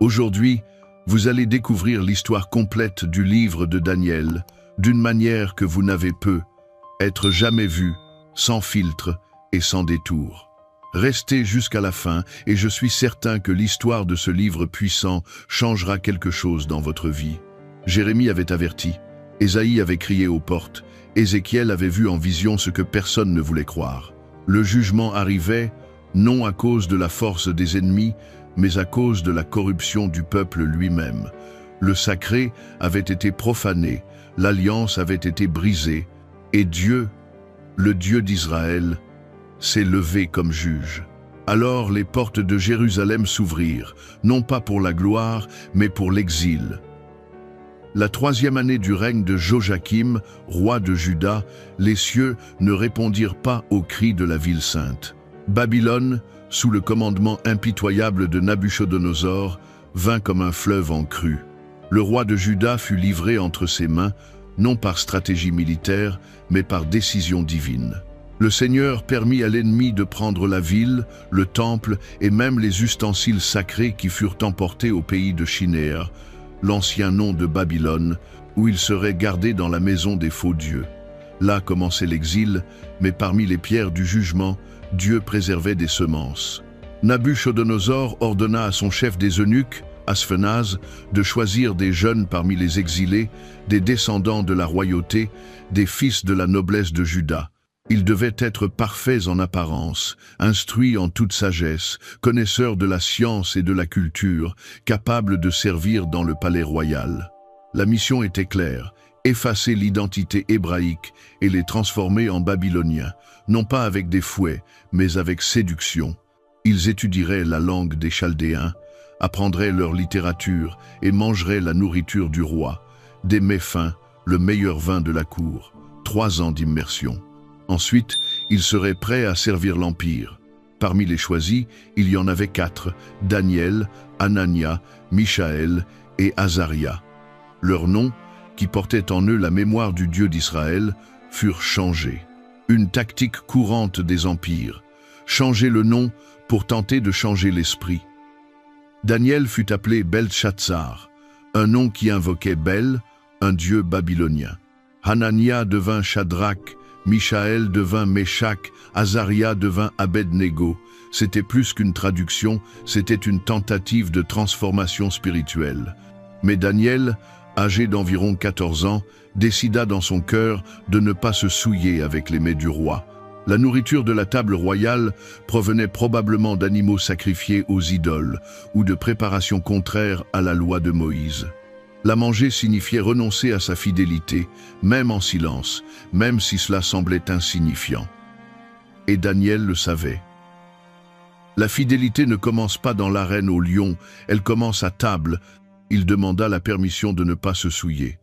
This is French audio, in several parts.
Aujourd'hui, vous allez découvrir l'histoire complète du livre de Daniel, d'une manière que vous n'avez peut-être jamais vue, sans filtre et sans détour. Restez jusqu'à la fin et je suis certain que l'histoire de ce livre puissant changera quelque chose dans votre vie. Jérémie avait averti, Ésaïe avait crié aux portes, Ézéchiel avait vu en vision ce que personne ne voulait croire. Le jugement arrivait, non à cause de la force des ennemis, mais à cause de la corruption du peuple lui-même. Le sacré avait été profané, l'alliance avait été brisée, et Dieu, le Dieu d'Israël, s'est levé comme juge. Alors les portes de Jérusalem s'ouvrirent, non pas pour la gloire, mais pour l'exil. La 3e année du règne de Joachim, roi de Juda, les cieux ne répondirent pas aux cris de la ville sainte. Babylone, sous le commandement impitoyable de Nabuchodonosor, vint comme un fleuve en crue. Le roi de Juda fut livré entre ses mains, non par stratégie militaire, mais par décision divine. Le Seigneur permit à l'ennemi de prendre la ville, le temple et même les ustensiles sacrés qui furent emportés au pays de Shinéar, l'ancien nom de Babylone, où ils seraient gardés dans la maison des faux dieux. Là commençait l'exil, mais parmi les pierres du jugement, Dieu préservait des semences. Nabuchodonosor ordonna à son chef des eunuques, Asphénaz, de choisir des jeunes parmi les exilés, des descendants de la royauté, des fils de la noblesse de Juda. Ils devaient être parfaits en apparence, instruits en toute sagesse, connaisseurs de la science et de la culture, capables de servir dans le palais royal. La mission était claire, effacer l'identité hébraïque et les transformer en babyloniens, non pas avec des fouets, mais avec séduction. Ils étudieraient la langue des Chaldéens, apprendraient leur littérature et mangeraient la nourriture du roi, des mets fins, le meilleur vin de la cour, 3 ans d'immersion. Ensuite, ils seraient prêts à servir l'Empire. Parmi les choisis, il y en avait 4, Daniel, Anania, Michaël et Azaria. Leurs noms, qui portaient en eux la mémoire du Dieu d'Israël, furent changés. Une tactique courante des empires, changer le nom pour tenter de changer l'esprit. Daniel fut appelé Beltchatsar, un nom qui invoquait Bel, un dieu babylonien. Hanania devint Shadrach, Michaël devint Méshach, Azaria devint Abed-Nego. C'était plus qu'une traduction, c'était une tentative de transformation spirituelle. Mais Daniel, âgé d'environ 14 ans, décida dans son cœur de ne pas se souiller avec les mets du roi. La nourriture de la table royale provenait probablement d'animaux sacrifiés aux idoles ou de préparations contraires à la loi de Moïse. La manger signifiait renoncer à sa fidélité, même en silence, même si cela semblait insignifiant. Et Daniel le savait. La fidélité ne commence pas dans l'arène au lion, elle commence à table. Il demanda la permission de ne pas se souiller.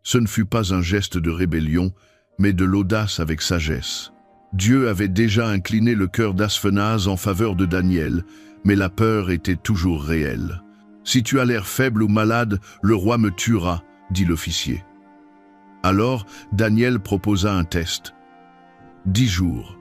Ce ne fut pas un geste de rébellion, mais de l'audace avec sagesse. Dieu avait déjà incliné le cœur d'Asphénaz en faveur de Daniel, mais la peur était toujours réelle. « Si tu as l'air faible ou malade, le roi me tuera, » dit l'officier. Alors, Daniel proposa un test. 10 jours.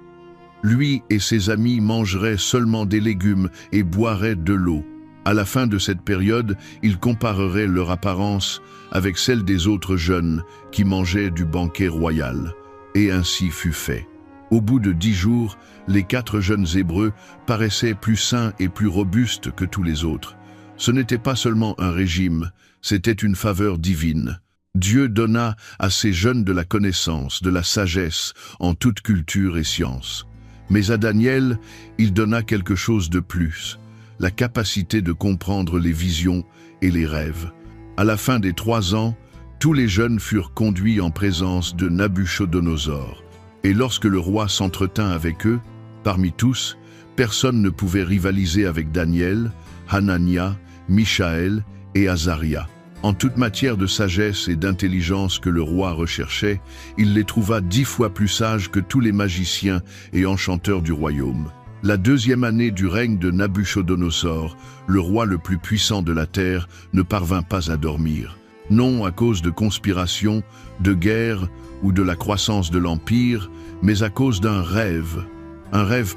Lui et ses amis mangeraient seulement des légumes et boiraient de l'eau. À la fin de cette période, ils compareraient leur apparence avec celle des autres jeunes qui mangeaient du banquet royal. Et ainsi fut fait. Au bout de 10 jours, les 4 jeunes Hébreux paraissaient plus sains et plus robustes que tous les autres. Ce n'était pas seulement un régime, c'était une faveur divine. Dieu donna à ces jeunes de la connaissance, de la sagesse, en toute culture et science. Mais à Daniel, il donna quelque chose de plus, la capacité de comprendre les visions et les rêves. À la fin des 3 ans, tous les jeunes furent conduits en présence de Nabuchodonosor. Et lorsque le roi s'entretint avec eux, parmi tous, personne ne pouvait rivaliser avec Daniel, Hanania, Michaël et Azaria. En toute matière de sagesse et d'intelligence que le roi recherchait, il les trouva 10 fois plus sages que tous les magiciens et enchanteurs du royaume. La 2e année du règne de Nabuchodonosor, le roi le plus puissant de la terre, ne parvint pas à dormir. Non à cause de conspirations, de guerres ou de la croissance de l'Empire, mais à cause d'un rêve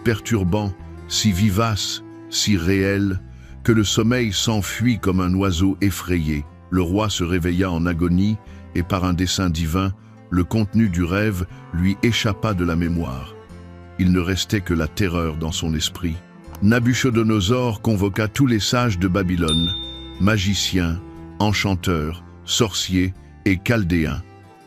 perturbant, si vivace, si réel, que le sommeil s'enfuit comme un oiseau effrayé. Le roi se réveilla en agonie et par un dessein divin, le contenu du rêve lui échappa de la mémoire. Il ne restait que la terreur dans son esprit. Nabuchodonosor convoqua tous les sages de Babylone, magiciens, enchanteurs, sorciers et chaldéens.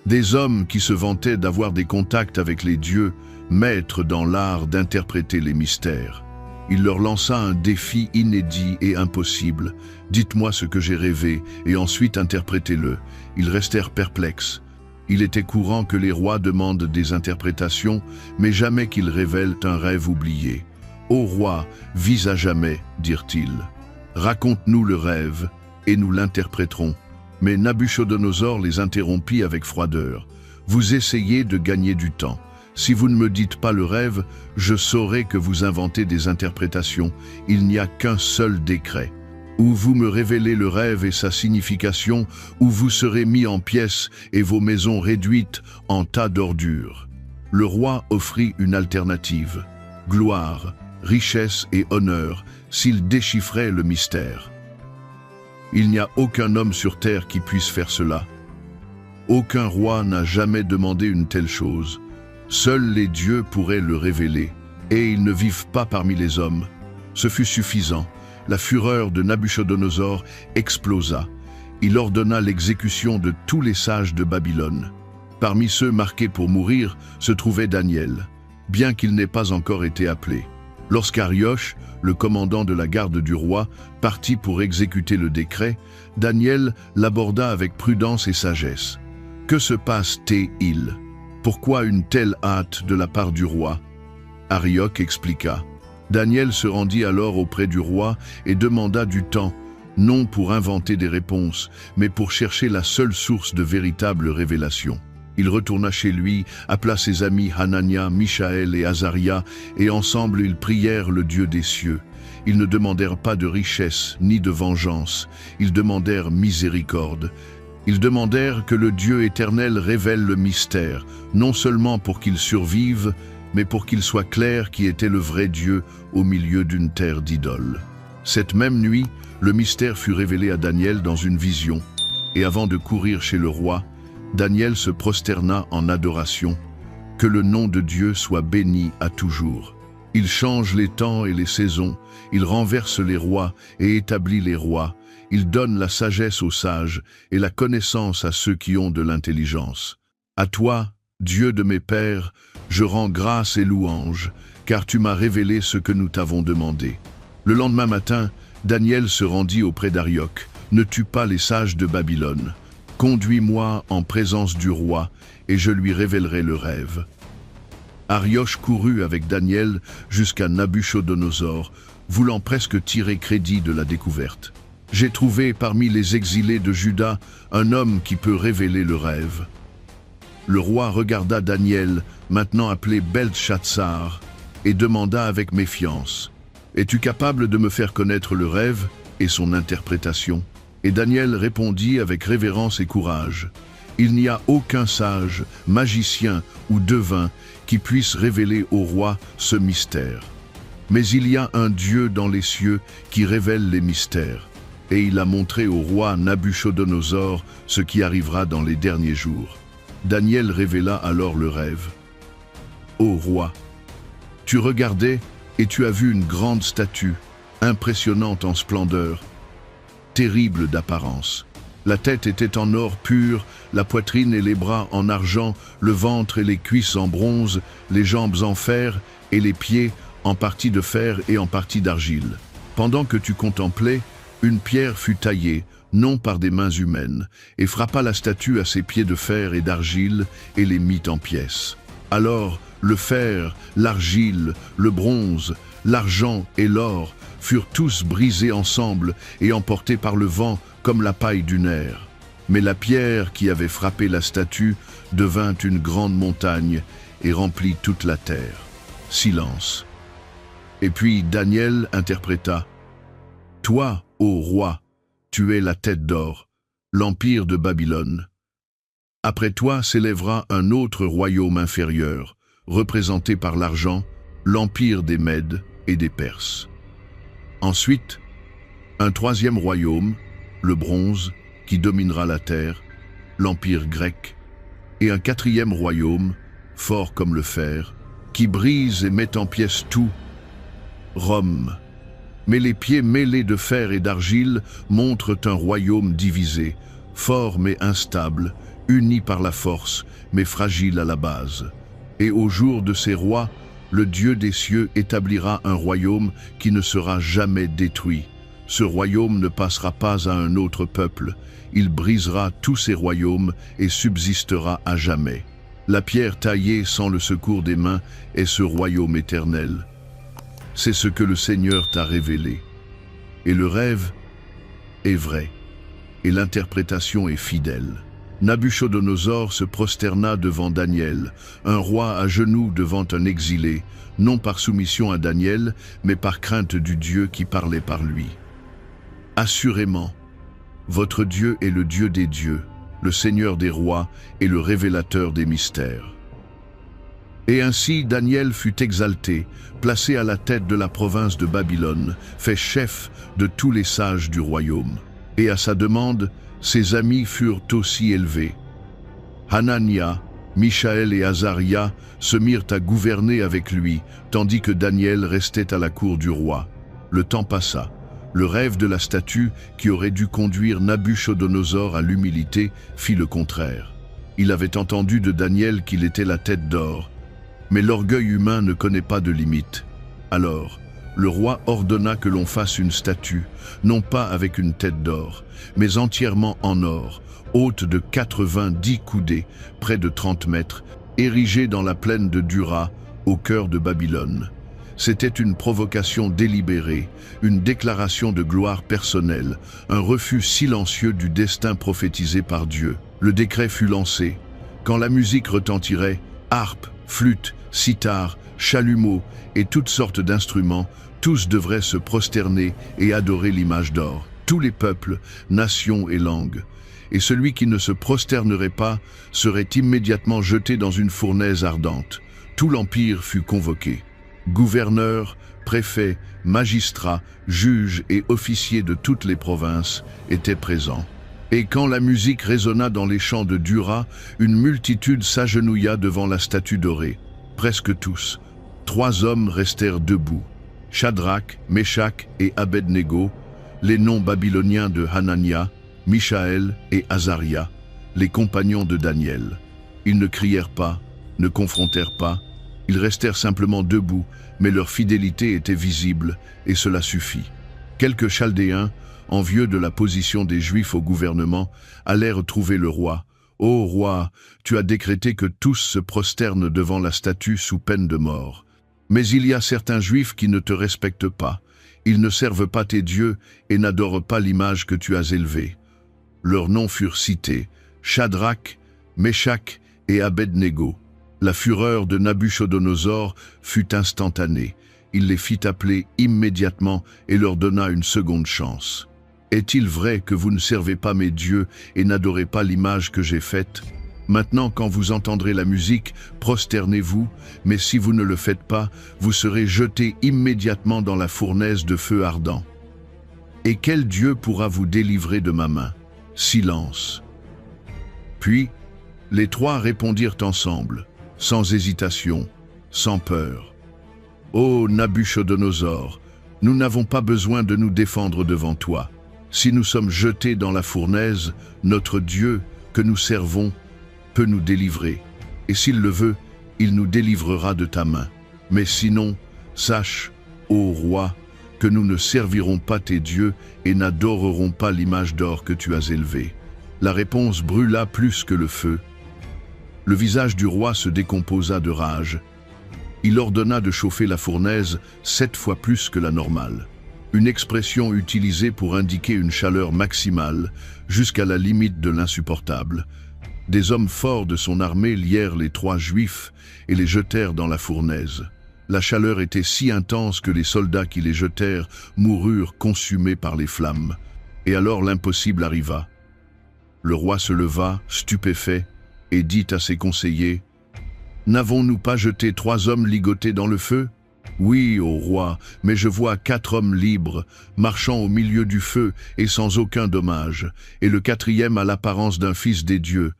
Des hommes qui se vantaient d'avoir des contacts avec les dieux, maîtres dans l'art d'interpréter les mystères. Il leur lança un défi inédit et impossible. « Dites-moi ce que j'ai rêvé, et ensuite interprétez-le. » Ils restèrent perplexes. Il était courant que les rois demandent des interprétations, mais jamais qu'ils révèlent un rêve oublié. « Ô roi, vis à jamais, dirent-ils. Raconte-nous le rêve, et nous l'interpréterons. » Mais Nabuchodonosor les interrompit avec froideur. « Vous essayez de gagner du temps. Si vous ne me dites pas le rêve, je saurai que vous inventez des interprétations. Il n'y a qu'un seul décret. Ou vous me révélez le rêve et sa signification, ou vous serez mis en pièces et vos maisons réduites en tas d'ordures. » Le roi offrit une alternative. Gloire, richesse et honneur s'il déchiffrait le mystère. Il n'y a aucun homme sur terre qui puisse faire cela. Aucun roi n'a jamais demandé une telle chose. Seuls les dieux pourraient le révéler, et ils ne vivent pas parmi les hommes. Ce fut suffisant. La fureur de Nabuchodonosor explosa. Il ordonna l'exécution de tous les sages de Babylone. Parmi ceux marqués pour mourir se trouvait Daniel, bien qu'il n'ait pas encore été appelé. Lorsqu'Arioche, le commandant de la garde du roi, partit pour exécuter le décret, Daniel l'aborda avec prudence et sagesse. « Que se passe-t-il ? Pourquoi une telle hâte de la part du roi ?» Arioch expliqua. Daniel se rendit alors auprès du roi et demanda du temps, non pour inventer des réponses, mais pour chercher la seule source de véritable révélation. Il retourna chez lui, appela ses amis Hanania, Michaël et Azaria, et ensemble ils prièrent le Dieu des cieux. Ils ne demandèrent pas de richesse ni de vengeance, ils demandèrent miséricorde. Ils demandèrent que le Dieu éternel révèle le mystère, non seulement pour qu'ils survivent, mais pour qu'il soit clair qui était le vrai Dieu au milieu d'une terre d'idoles. Cette même nuit, le mystère fut révélé à Daniel dans une vision, et avant de courir chez le roi, Daniel se prosterna en adoration. Que le nom de Dieu soit béni à toujours. Il change les temps et les saisons, il renverse les rois et établit les rois, il donne la sagesse aux sages et la connaissance à ceux qui ont de l'intelligence. À toi, Dieu de mes pères, je rends grâce et louange, car tu m'as révélé ce que nous t'avons demandé. Le lendemain matin, Daniel se rendit auprès d'Arioch. Ne tue pas les sages de Babylone. Conduis-moi en présence du roi, et je lui révélerai le rêve. Arioch courut avec Daniel jusqu'à Nabuchodonosor, voulant presque tirer crédit de la découverte. « J'ai trouvé parmi les exilés de Juda un homme qui peut révéler le rêve. » Le roi regarda Daniel, maintenant appelé Beltchatsar, et demanda avec méfiance, « Es-tu capable de me faire connaître le rêve et son interprétation ?» Et Daniel répondit avec révérence et courage, « Il n'y a aucun sage, magicien ou devin qui puisse révéler au roi ce mystère. Mais il y a un Dieu dans les cieux qui révèle les mystères. » Et il a montré au roi Nabuchodonosor ce qui arrivera dans les derniers jours. Daniel révéla alors le rêve. « Ô roi, tu regardais et tu as vu une grande statue, impressionnante en splendeur, terrible d'apparence. La tête était en or pur, la poitrine et les bras en argent, le ventre et les cuisses en bronze, les jambes en fer et les pieds en partie de fer et en partie d'argile. Pendant que tu contemplais, une pierre fut taillée, non par des mains humaines, et frappa la statue à ses pieds de fer et d'argile et les mit en pièces. Alors le fer, l'argile, le bronze, l'argent et l'or furent tous brisés ensemble et emportés par le vent comme la paille d'une aire. Mais la pierre qui avait frappé la statue devint une grande montagne et remplit toute la terre. Silence. Et puis Daniel interpréta « Toi, ô roi, tu es la tête d'or, l'empire de Babylone. Après toi s'élèvera un autre royaume inférieur, représenté par l'argent, l'empire des Mèdes et des Perses. Ensuite, Un troisième royaume, le bronze, qui dominera la terre, l'empire grec, et un quatrième royaume, fort comme le fer, qui brise et met en pièces tout, Rome. Mais les pieds mêlés de fer et d'argile montrent un royaume divisé, fort mais instable, uni par la force, mais fragile à la base. Et au jour de ces rois, le Dieu des cieux établira un royaume qui ne sera jamais détruit. Ce royaume ne passera pas à un autre peuple. Il brisera tous ces royaumes et subsistera à jamais. La pierre taillée sans le secours des mains est ce royaume éternel. C'est ce que le Seigneur t'a révélé. Et le rêve est vrai, et l'interprétation est fidèle. Nabuchodonosor se prosterna devant Daniel, un roi à genoux devant un exilé, non par soumission à Daniel, mais par crainte du Dieu qui parlait par lui. Assurément, votre Dieu est le Dieu des dieux, le Seigneur des rois et le révélateur des mystères. Et ainsi Daniel fut exalté, placé à la tête de la province de Babylone, fait chef de tous les sages du royaume. Et à sa demande, ses amis furent aussi élevés. Hanania, Michaël et Azaria se mirent à gouverner avec lui, tandis que Daniel restait à la cour du roi. Le temps passa. Le rêve de la statue qui aurait dû conduire Nabuchodonosor à l'humilité fit le contraire. Il avait entendu de Daniel qu'il était la tête d'or, mais l'orgueil humain ne connaît pas de limite. Alors, le roi ordonna que l'on fasse une statue, non pas avec une tête d'or, mais entièrement en or, haute de 90 coudées, près de 30 mètres, érigée dans la plaine de Dura, au cœur de Babylone. C'était une provocation délibérée, une déclaration de gloire personnelle, un refus silencieux du destin prophétisé par Dieu. Le décret fut lancé. Quand la musique retentirait, harpe, flûte, sitar, chalumeau et toutes sortes d'instruments, tous devraient se prosterner et adorer l'image d'or, tous les peuples, nations et langues. Et celui qui ne se prosternerait pas serait immédiatement jeté dans une fournaise ardente. Tout l'empire fut convoqué. Gouverneurs, préfets, magistrats, juges et officiers de toutes les provinces étaient présents. Et quand la musique résonna dans les champs de Dura, une multitude s'agenouilla devant la statue dorée. Presque tous. 3 hommes restèrent debout. Shadrach, Meshach et Abednego, les noms babyloniens de Hanania, Michaël et Azaria, les compagnons de Daniel. Ils ne crièrent pas, ne confrontèrent pas, ils restèrent simplement debout, mais leur fidélité était visible, et cela suffit. Quelques Chaldéens, envieux de la position des Juifs au gouvernement, allèrent trouver le roi. « Ô roi, tu as décrété que tous se prosternent devant la statue sous peine de mort. Mais il y a certains Juifs qui ne te respectent pas. Ils ne servent pas tes dieux et n'adorent pas l'image que tu as élevée. » Leurs noms furent cités, Shadrach, Meshach et Abednego. La fureur de Nabuchodonosor fut instantanée. Il les fit appeler immédiatement et leur donna une seconde chance. « Est-il vrai que vous ne servez pas mes dieux et n'adorez pas l'image que j'ai faite ? Maintenant, quand vous entendrez la musique, prosternez-vous, mais si vous ne le faites pas, vous serez jetés immédiatement dans la fournaise de feu ardent. Et quel Dieu pourra vous délivrer de ma main ? » Silence. Puis, les 3 répondirent ensemble, sans hésitation, sans peur. « Ô Nabuchodonosor, nous n'avons pas besoin de nous défendre devant toi. Si nous sommes jetés dans la fournaise, notre Dieu, que nous servons, peut nous délivrer. Et s'il le veut, il nous délivrera de ta main. Mais sinon, sache, ô roi, que nous ne servirons pas tes dieux et n'adorerons pas l'image d'or que tu as élevée. » La réponse brûla plus que le feu. Le visage du roi se décomposa de rage. Il ordonna de chauffer la fournaise 7 fois plus que la normale. Une expression utilisée pour indiquer une chaleur maximale, jusqu'à la limite de l'insupportable. Des hommes forts de son armée lièrent les 3 Juifs et les jetèrent dans la fournaise. La chaleur était si intense que les soldats qui les jetèrent moururent consumés par les flammes. Et alors l'impossible arriva. Le roi se leva, stupéfait, et dit à ses conseillers « N'avons-nous pas jeté 3 hommes ligotés dans le feu ? Oui, ô roi, mais je vois 4 hommes libres, marchant au milieu du feu et sans aucun dommage, et le 4e a l'apparence d'un fils des dieux.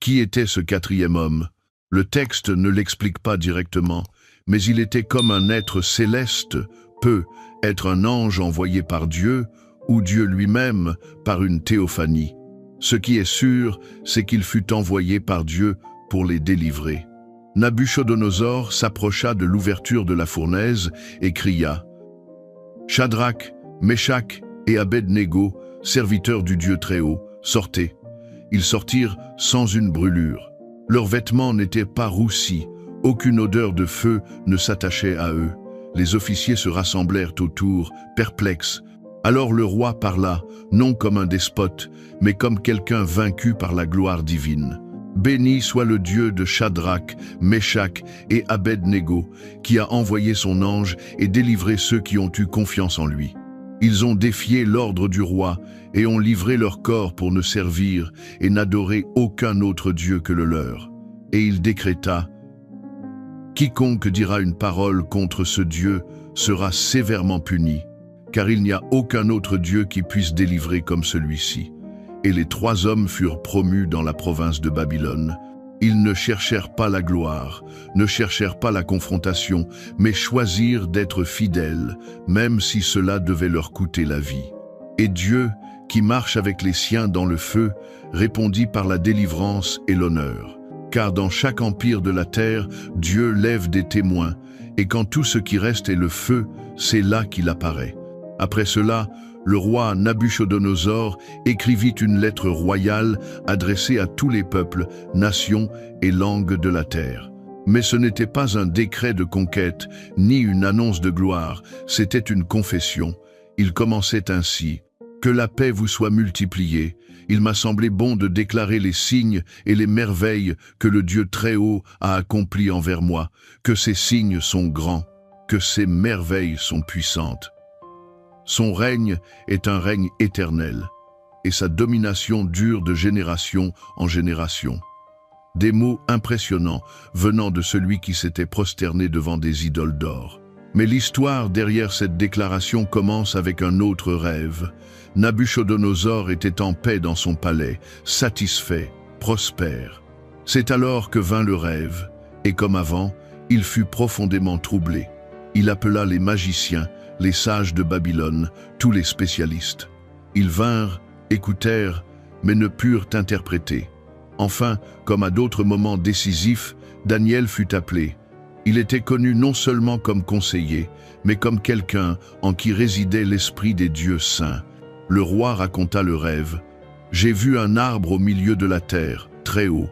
Qui était ce 4e homme? Le texte ne l'explique pas directement, mais il était comme un être céleste, peut être un ange envoyé par Dieu, ou Dieu lui-même par une théophanie. Ce qui est sûr, c'est qu'il fut envoyé par Dieu pour les délivrer. Nabuchodonosor s'approcha de l'ouverture de la fournaise et cria « Shadrach, Meshach et Abed-Négo, serviteurs du Dieu Très-Haut, sortez !» Ils sortirent sans une brûlure. Leurs vêtements n'étaient pas roussis, aucune odeur de feu ne s'attachait à eux. Les officiers se rassemblèrent autour, perplexes. Alors le roi parla, non comme un despote, mais comme quelqu'un vaincu par la gloire divine. Béni soit le Dieu de Shadrach, Meshach et Abed-Négo, qui a envoyé son ange et délivré ceux qui ont eu confiance en lui. Ils ont défié l'ordre du roi et ont livré leur corps pour ne servir et n'adorer aucun autre Dieu que le leur. Et il décréta « Quiconque dira une parole contre ce Dieu sera sévèrement puni, car il n'y a aucun autre Dieu qui puisse délivrer comme celui-ci. » Et les 3 hommes furent promus dans la province de Babylone. Ils ne cherchèrent pas la gloire, ne cherchèrent pas la confrontation, mais choisirent d'être fidèles, même si cela devait leur coûter la vie. Et Dieu, qui marche avec les siens dans le feu, répondit par la délivrance et l'honneur. Car dans chaque empire de la terre, Dieu lève des témoins, et quand tout ce qui reste est le feu, c'est là qu'il apparaît. Après cela, le roi Nabuchodonosor écrivit une lettre royale adressée à tous les peuples, nations et langues de la terre. Mais ce n'était pas un décret de conquête, ni une annonce de gloire, c'était une confession. Il commençait ainsi « Que la paix vous soit multipliée. Il m'a semblé bon de déclarer les signes et les merveilles que le Dieu Très-Haut a accomplis envers moi, que ces signes sont grands, que ces merveilles sont puissantes. Son règne est un règne éternel, et sa domination dure de génération en génération. » Des mots impressionnants venant de celui qui s'était prosterné devant des idoles d'or. Mais l'histoire derrière cette déclaration commence avec un autre rêve. Nabuchodonosor était en paix dans son palais, satisfait, prospère. C'est alors que vint le rêve, et comme avant, il fut profondément troublé. Il appela les magiciens, les sages de Babylone, tous les spécialistes. Ils vinrent, écoutèrent, mais ne purent interpréter. Enfin, comme à d'autres moments décisifs, Daniel fut appelé. Il était connu non seulement comme conseiller, mais comme quelqu'un en qui résidait l'esprit des dieux saints. Le roi raconta le rêve. « J'ai vu un arbre au milieu de la terre, très haut.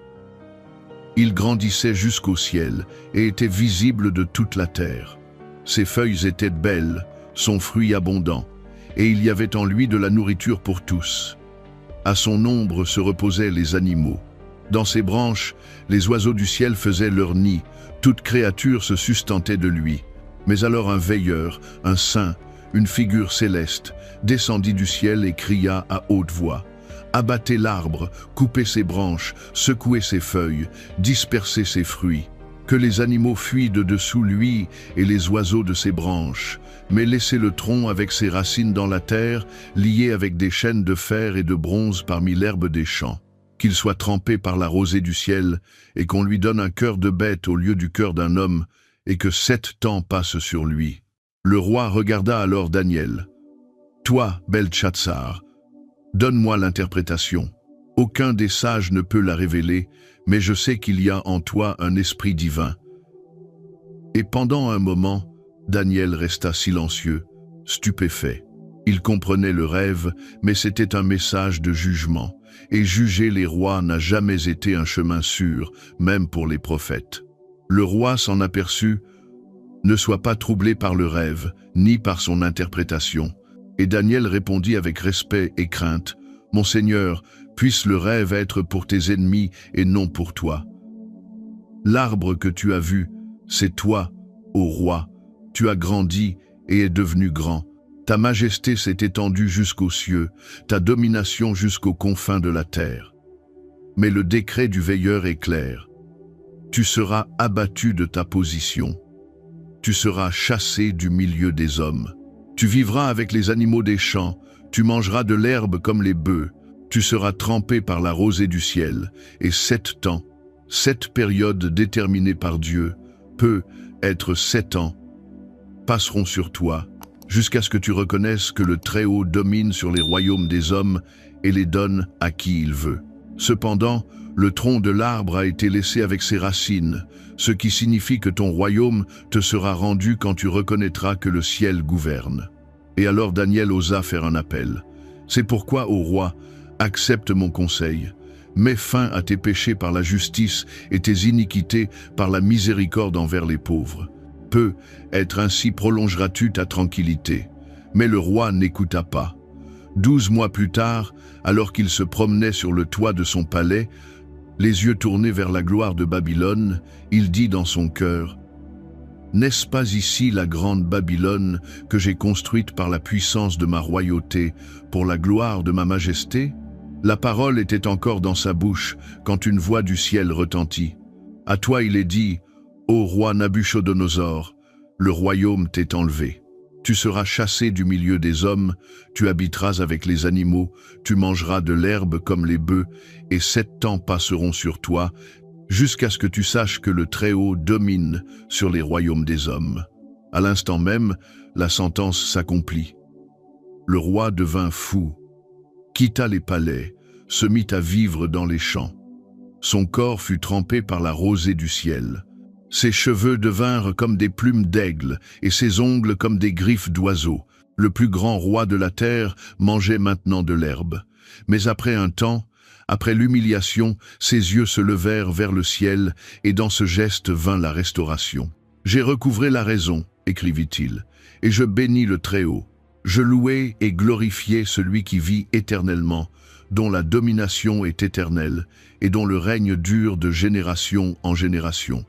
Il grandissait jusqu'au ciel et était visible de toute la terre. Ses feuilles étaient belles, son fruit abondant, et il y avait en lui de la nourriture pour tous. À son ombre se reposaient les animaux. Dans ses branches, les oiseaux du ciel faisaient leur nid, toute créature se sustentait de lui. Mais alors un veilleur, un saint, une figure céleste, descendit du ciel et cria à haute voix. Abattez l'arbre, coupez ses branches, secouez ses feuilles, dispersez ses fruits. Que les animaux fuient de dessous lui et les oiseaux de ses branches, mais laissez le tronc avec ses racines dans la terre, lié avec des chaînes de fer et de bronze parmi l'herbe des champs. Qu'il soit trempé par la rosée du ciel, et qu'on lui donne un cœur de bête au lieu du cœur d'un homme, et que 7 temps passent sur lui. » Le roi regarda alors Daniel. « Toi, Beltchatsar, donne-moi l'interprétation. Aucun des sages ne peut la révéler, mais je sais qu'il y a en toi un esprit divin. » Et pendant un moment, Daniel resta silencieux, stupéfait. Il comprenait le rêve, mais c'était un message de jugement. Et juger les rois n'a jamais été un chemin sûr, même pour les prophètes. Le roi s'en aperçut. « Ne sois pas troublé par le rêve, ni par son interprétation. » Et Daniel répondit avec respect et crainte. « Mon Seigneur, puisse le rêve être pour tes ennemis et non pour toi. L'arbre que tu as vu, c'est toi, ô roi. Tu as grandi et es devenu grand. Ta majesté s'est étendue jusqu'aux cieux, ta domination jusqu'aux confins de la terre. Mais le décret du veilleur est clair. Tu seras abattu de ta position. tu seras chassé du milieu des hommes. Tu vivras avec les animaux des champs, tu mangeras de l'herbe comme les bœufs, tu seras trempé par la rosée du ciel, et 7 temps, 7 périodes déterminées par Dieu, peut être 7 ans, passeront sur toi, jusqu'à ce que tu reconnaisses que le Très-Haut domine sur les royaumes des hommes et les donne à qui il veut. Cependant, le tronc de l'arbre a été laissé avec ses racines, ce qui signifie que ton royaume te sera rendu quand tu reconnaîtras que le ciel gouverne. Et alors Daniel osa faire un appel. C'est pourquoi, ô roi, accepte mon conseil. Mets fin à tes péchés par la justice et tes iniquités par la miséricorde envers les pauvres. Peu être ainsi prolongeras-tu ta tranquillité. Mais le roi n'écouta pas. 12 mois plus tard, alors qu'il se promenait sur le toit de son palais, les yeux tournés vers la gloire de Babylone, il dit dans son cœur: « N'est-ce pas ici la grande Babylone que j'ai construite par la puissance de ma royauté, pour la gloire de ma majesté ?» La parole était encore dans sa bouche quand une voix du ciel retentit. « À toi il est dit, ô roi Nabuchodonosor, le royaume t'est enlevé. Tu seras chassé du milieu des hommes, tu habiteras avec les animaux, tu mangeras de l'herbe comme les bœufs, et 7 temps passeront sur toi, jusqu'à ce que tu saches que le Très-Haut domine sur les royaumes des hommes. » À l'instant même, la sentence s'accomplit. Le roi devint fou, quitta les palais, se mit à vivre dans les champs. Son corps fut trempé par la rosée du ciel. Ses cheveux devinrent comme des plumes d'aigle et ses ongles comme des griffes d'oiseau. Le plus grand roi de la terre mangeait maintenant de l'herbe. Mais après un temps, après l'humiliation, ses yeux se levèrent vers le ciel et dans ce geste vint la restauration. « J'ai recouvré la raison, écrivit-il, et je bénis le Très-Haut. Je louai et glorifiai celui qui vit éternellement, dont la domination est éternelle et dont le règne dure de génération en génération.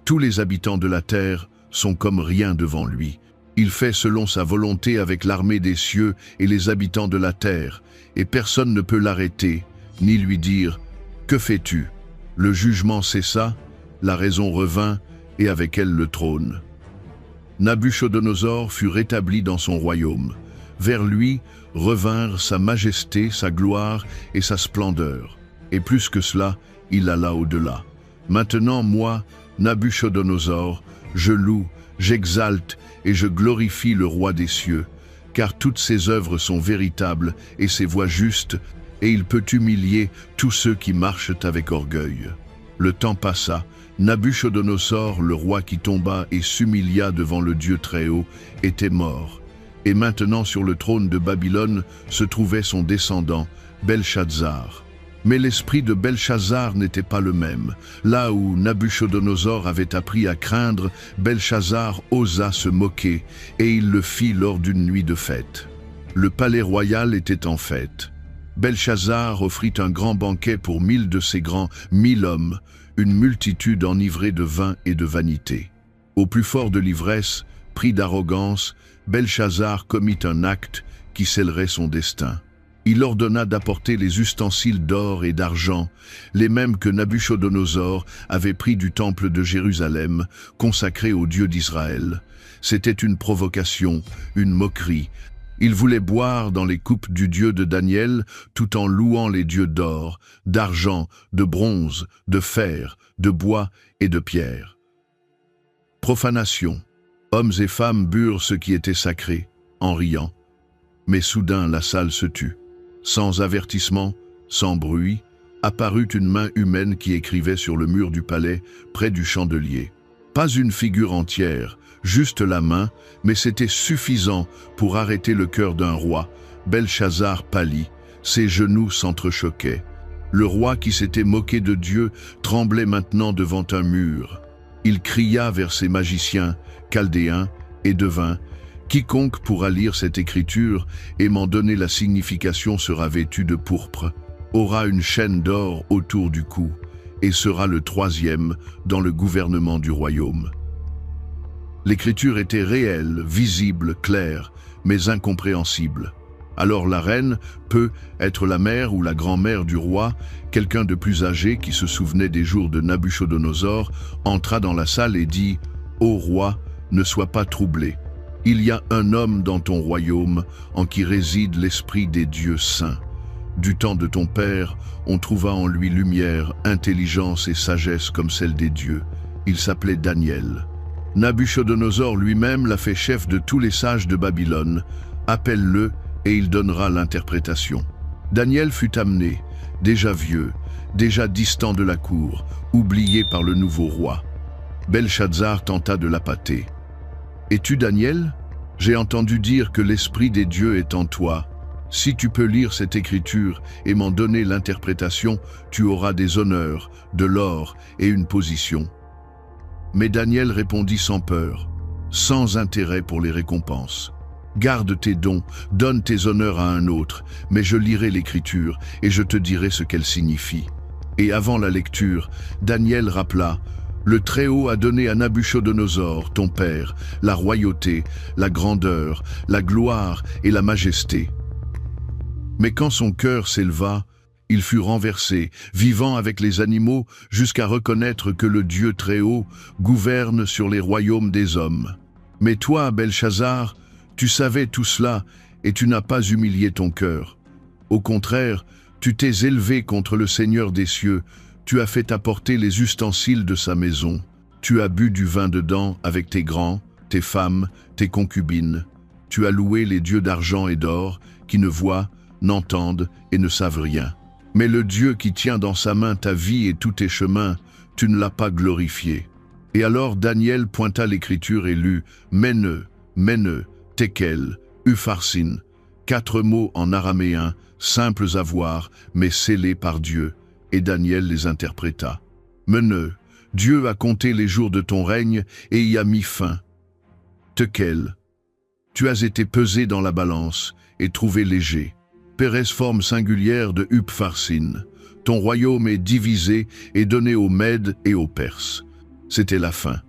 Tous les habitants de la terre sont comme rien devant lui. Il fait selon sa volonté avec l'armée des cieux et les habitants de la terre, et personne ne peut l'arrêter, ni lui dire « Que fais-tu » Le jugement cessa, la raison revint, et avec elle le trône. Nabuchodonosor fut rétabli dans son royaume. Vers lui revinrent sa majesté, sa gloire et sa splendeur. Et plus que cela, il alla au-delà. Maintenant, moi, Nabuchodonosor, je loue, j'exalte et je glorifie le roi des cieux, car toutes ses œuvres sont véritables et ses voies justes, et il peut humilier tous ceux qui marchent avec orgueil. Le temps passa, Nabuchodonosor, le roi qui tomba et s'humilia devant le Dieu Très-Haut, était mort. Et maintenant sur le trône de Babylone se trouvait son descendant, Belchazzar. Mais l'esprit de Belchazzar n'était pas le même. Là où Nabuchodonosor avait appris à craindre, Belchazzar osa se moquer, et il le fit lors d'une nuit de fête. Le palais royal était en fête. Belchazzar offrit un grand banquet pour 1000 de ses grands, 1000 hommes, une multitude enivrée de vin et de vanité. Au plus fort de l'ivresse, pris d'arrogance, Belchazzar commit un acte qui scellerait son destin. Il ordonna d'apporter les ustensiles d'or et d'argent, les mêmes que Nabuchodonosor avait pris du temple de Jérusalem, consacré au Dieu d'Israël. C'était une provocation, une moquerie. Il voulait boire dans les coupes du Dieu de Daniel, tout en louant les dieux d'or, d'argent, de bronze, de fer, de bois et de pierre. Profanation. Hommes et femmes burent ce qui était sacré, en riant. Mais soudain la salle se tut. Sans avertissement, sans bruit, apparut une main humaine qui écrivait sur le mur du palais, près du chandelier. Pas une figure entière, juste la main, mais c'était suffisant pour arrêter le cœur d'un roi. Belchazzar pâlit, ses genoux s'entrechoquaient. Le roi qui s'était moqué de Dieu tremblait maintenant devant un mur. Il cria vers ses magiciens, chaldéens, et devint: « Quiconque pourra lire cette écriture et m'en donner la signification sera vêtu de pourpre, aura une chaîne d'or autour du cou, et sera le 3e dans le gouvernement du royaume. » L'écriture était réelle, visible, claire, mais incompréhensible. Alors la reine, peut être la mère ou la grand-mère du roi, quelqu'un de plus âgé qui se souvenait des jours de Nabuchodonosor, entra dans la salle et dit: « Ô roi, ne sois pas troublé. Il y a un homme dans ton royaume en qui réside l'esprit des dieux saints. Du temps de ton père, on trouva en lui lumière, intelligence et sagesse comme celle des dieux. Il s'appelait Daniel. Nabuchodonosor lui-même l'a fait chef de tous les sages de Babylone. Appelle-le et il donnera l'interprétation. Daniel fut amené, déjà vieux, déjà distant de la cour, oublié par le nouveau roi. Belshazzar tenta de l'appâter. « Es-tu Daniel? J'ai entendu dire que l'esprit des dieux est en toi. Si tu peux lire cette écriture et m'en donner l'interprétation, tu auras des honneurs, de l'or et une position. » Mais Daniel répondit sans peur, sans intérêt pour les récompenses. « Garde tes dons, donne tes honneurs à un autre, mais je lirai l'écriture et je te dirai ce qu'elle signifie. » Et avant la lecture, Daniel rappela: « Le Très-Haut a donné à Nabuchodonosor, ton père, la royauté, la grandeur, la gloire et la majesté. » Mais quand son cœur s'éleva, il fut renversé, vivant avec les animaux, jusqu'à reconnaître que le Dieu Très-Haut gouverne sur les royaumes des hommes. Mais toi, Belshazzar, tu savais tout cela et tu n'as pas humilié ton cœur. Au contraire, tu t'es élevé contre le Seigneur des cieux, tu as fait apporter les ustensiles de sa maison, tu as bu du vin dedans avec tes grands, tes femmes, tes concubines. Tu as loué les dieux d'argent et d'or qui ne voient, n'entendent et ne savent rien. Mais le Dieu qui tient dans sa main ta vie et tous tes chemins, tu ne l'as pas glorifié. » Et alors Daniel pointa l'écriture et lut « Mene, Mene, Tekel, Upharsin », 4 mots en araméen, simples à voir, mais scellés par Dieu, et Daniel les interpréta. « Mene, Dieu a compté les jours de ton règne et y a mis fin. Tekel, tu as été pesé dans la balance et trouvé léger. Pérès, forme singulière de Upharsin. Ton royaume est divisé et donné aux Mèdes et aux Perses. » C'était la fin.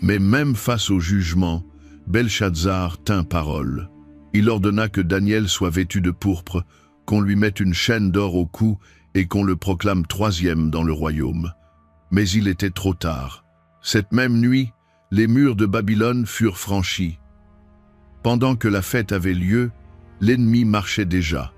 Mais même face au jugement, Belshazzar tint parole. Il ordonna que Daniel soit vêtu de pourpre, qu'on lui mette une chaîne d'or au cou et qu'on le proclame 3e dans le royaume. Mais il était trop tard. Cette même nuit, les murs de Babylone furent franchis. Pendant que la fête avait lieu, l'ennemi marchait déjà.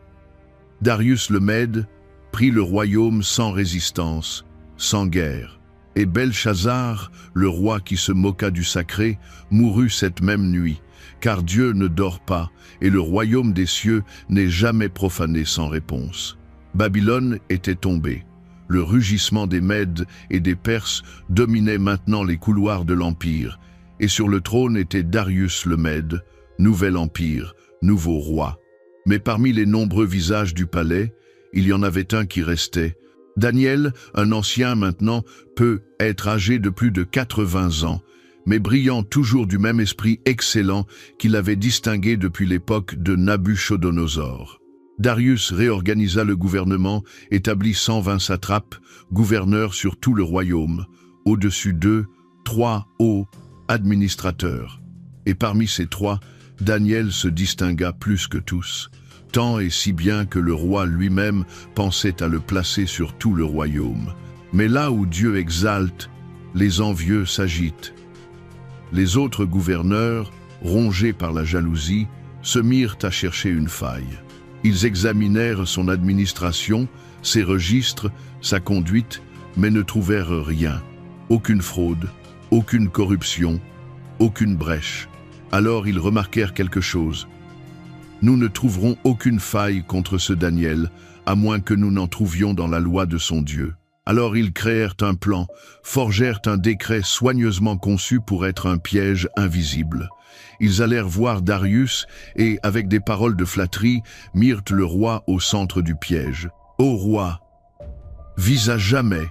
Darius le Mède prit le royaume sans résistance, sans guerre. Et Belshazzar, le roi qui se moqua du sacré, mourut cette même nuit, car Dieu ne dort pas, et le royaume des cieux n'est jamais profané sans réponse. Babylone était tombée. Le rugissement des Mèdes et des Perses dominait maintenant les couloirs de l'Empire, et sur le trône était Darius le Mède, nouvel empire, nouveau roi. Mais parmi les nombreux visages du palais, il y en avait un qui restait. Daniel, un ancien maintenant, peut être âgé de plus de 80 ans, mais brillant toujours du même esprit excellent qu'il avait distingué depuis l'époque de Nabuchodonosor. Darius réorganisa le gouvernement, établit 120 satrapes, gouverneurs sur tout le royaume, au-dessus d'eux, 3 hauts administrateurs. Et parmi ces 3, Daniel se distingua plus que tous, tant et si bien que le roi lui-même pensait à le placer sur tout le royaume. Mais là où Dieu exalte, les envieux s'agitent. Les autres gouverneurs, rongés par la jalousie, se mirent à chercher une faille. Ils examinèrent son administration, ses registres, sa conduite, mais ne trouvèrent rien. Aucune fraude, aucune corruption, aucune brèche. Alors ils remarquèrent quelque chose. « Nous ne trouverons aucune faille contre ce Daniel, à moins que nous n'en trouvions dans la loi de son Dieu. » Alors ils créèrent un plan, forgèrent un décret soigneusement conçu pour être un piège invisible. Ils allèrent voir Darius et, avec des paroles de flatterie, mirent le roi au centre du piège. « Ô roi, vise à jamais.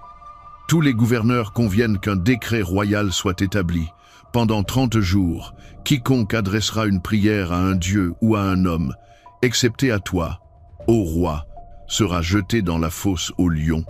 Tous les gouverneurs conviennent qu'un décret royal soit établi. Pendant 30 jours, quiconque adressera une prière à un dieu ou à un homme, excepté à toi, ô roi, sera jeté dans la fosse aux lions. »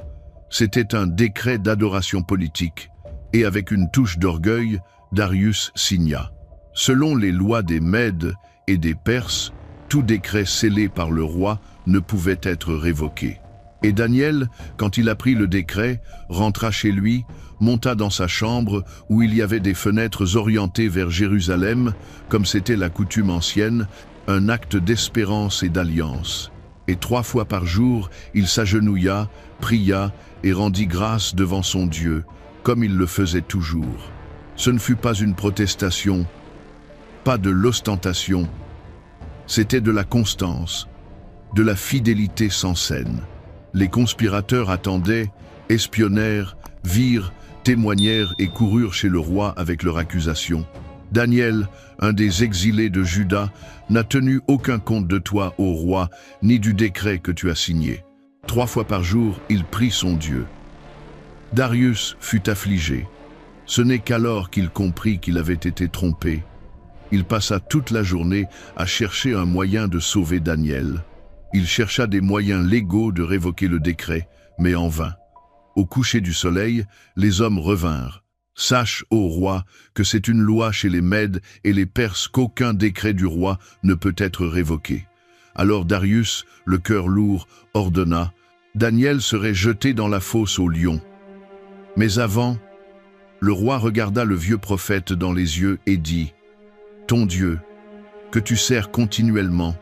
C'était un décret d'adoration politique, et avec une touche d'orgueil, Darius signa. Selon les lois des Mèdes et des Perses, tout décret scellé par le roi ne pouvait être révoqué. Et Daniel, quand il apprit le décret, rentra chez lui, monta dans sa chambre où il y avait des fenêtres orientées vers Jérusalem, comme c'était la coutume ancienne, un acte d'espérance et d'alliance. Et 3 fois par jour, il s'agenouilla, pria et rendit grâce devant son Dieu, comme il le faisait toujours. Ce ne fut pas une protestation, pas de l'ostentation, c'était de la constance, de la fidélité sans scène. Les conspirateurs attendaient, espionnèrent, virent, témoignèrent et coururent chez le roi avec leur accusation. Daniel, un des exilés de Juda, n'a tenu aucun compte de toi, ô roi, ni du décret que tu as signé. 3 fois par jour, il prie son Dieu. Darius fut affligé. Ce n'est qu'alors qu'il comprit qu'il avait été trompé. Il passa toute la journée à chercher un moyen de sauver Daniel. Il chercha des moyens légaux de révoquer le décret, mais en vain. Au coucher du soleil, les hommes revinrent. Sache, ô roi, que c'est une loi chez les Mèdes et les Perses qu'aucun décret du roi ne peut être révoqué. Alors Darius, le cœur lourd, ordonna, Daniel serait jeté dans la fosse aux lions. Mais avant, le roi regarda le vieux prophète dans les yeux et dit, ton Dieu, que tu sers continuellement,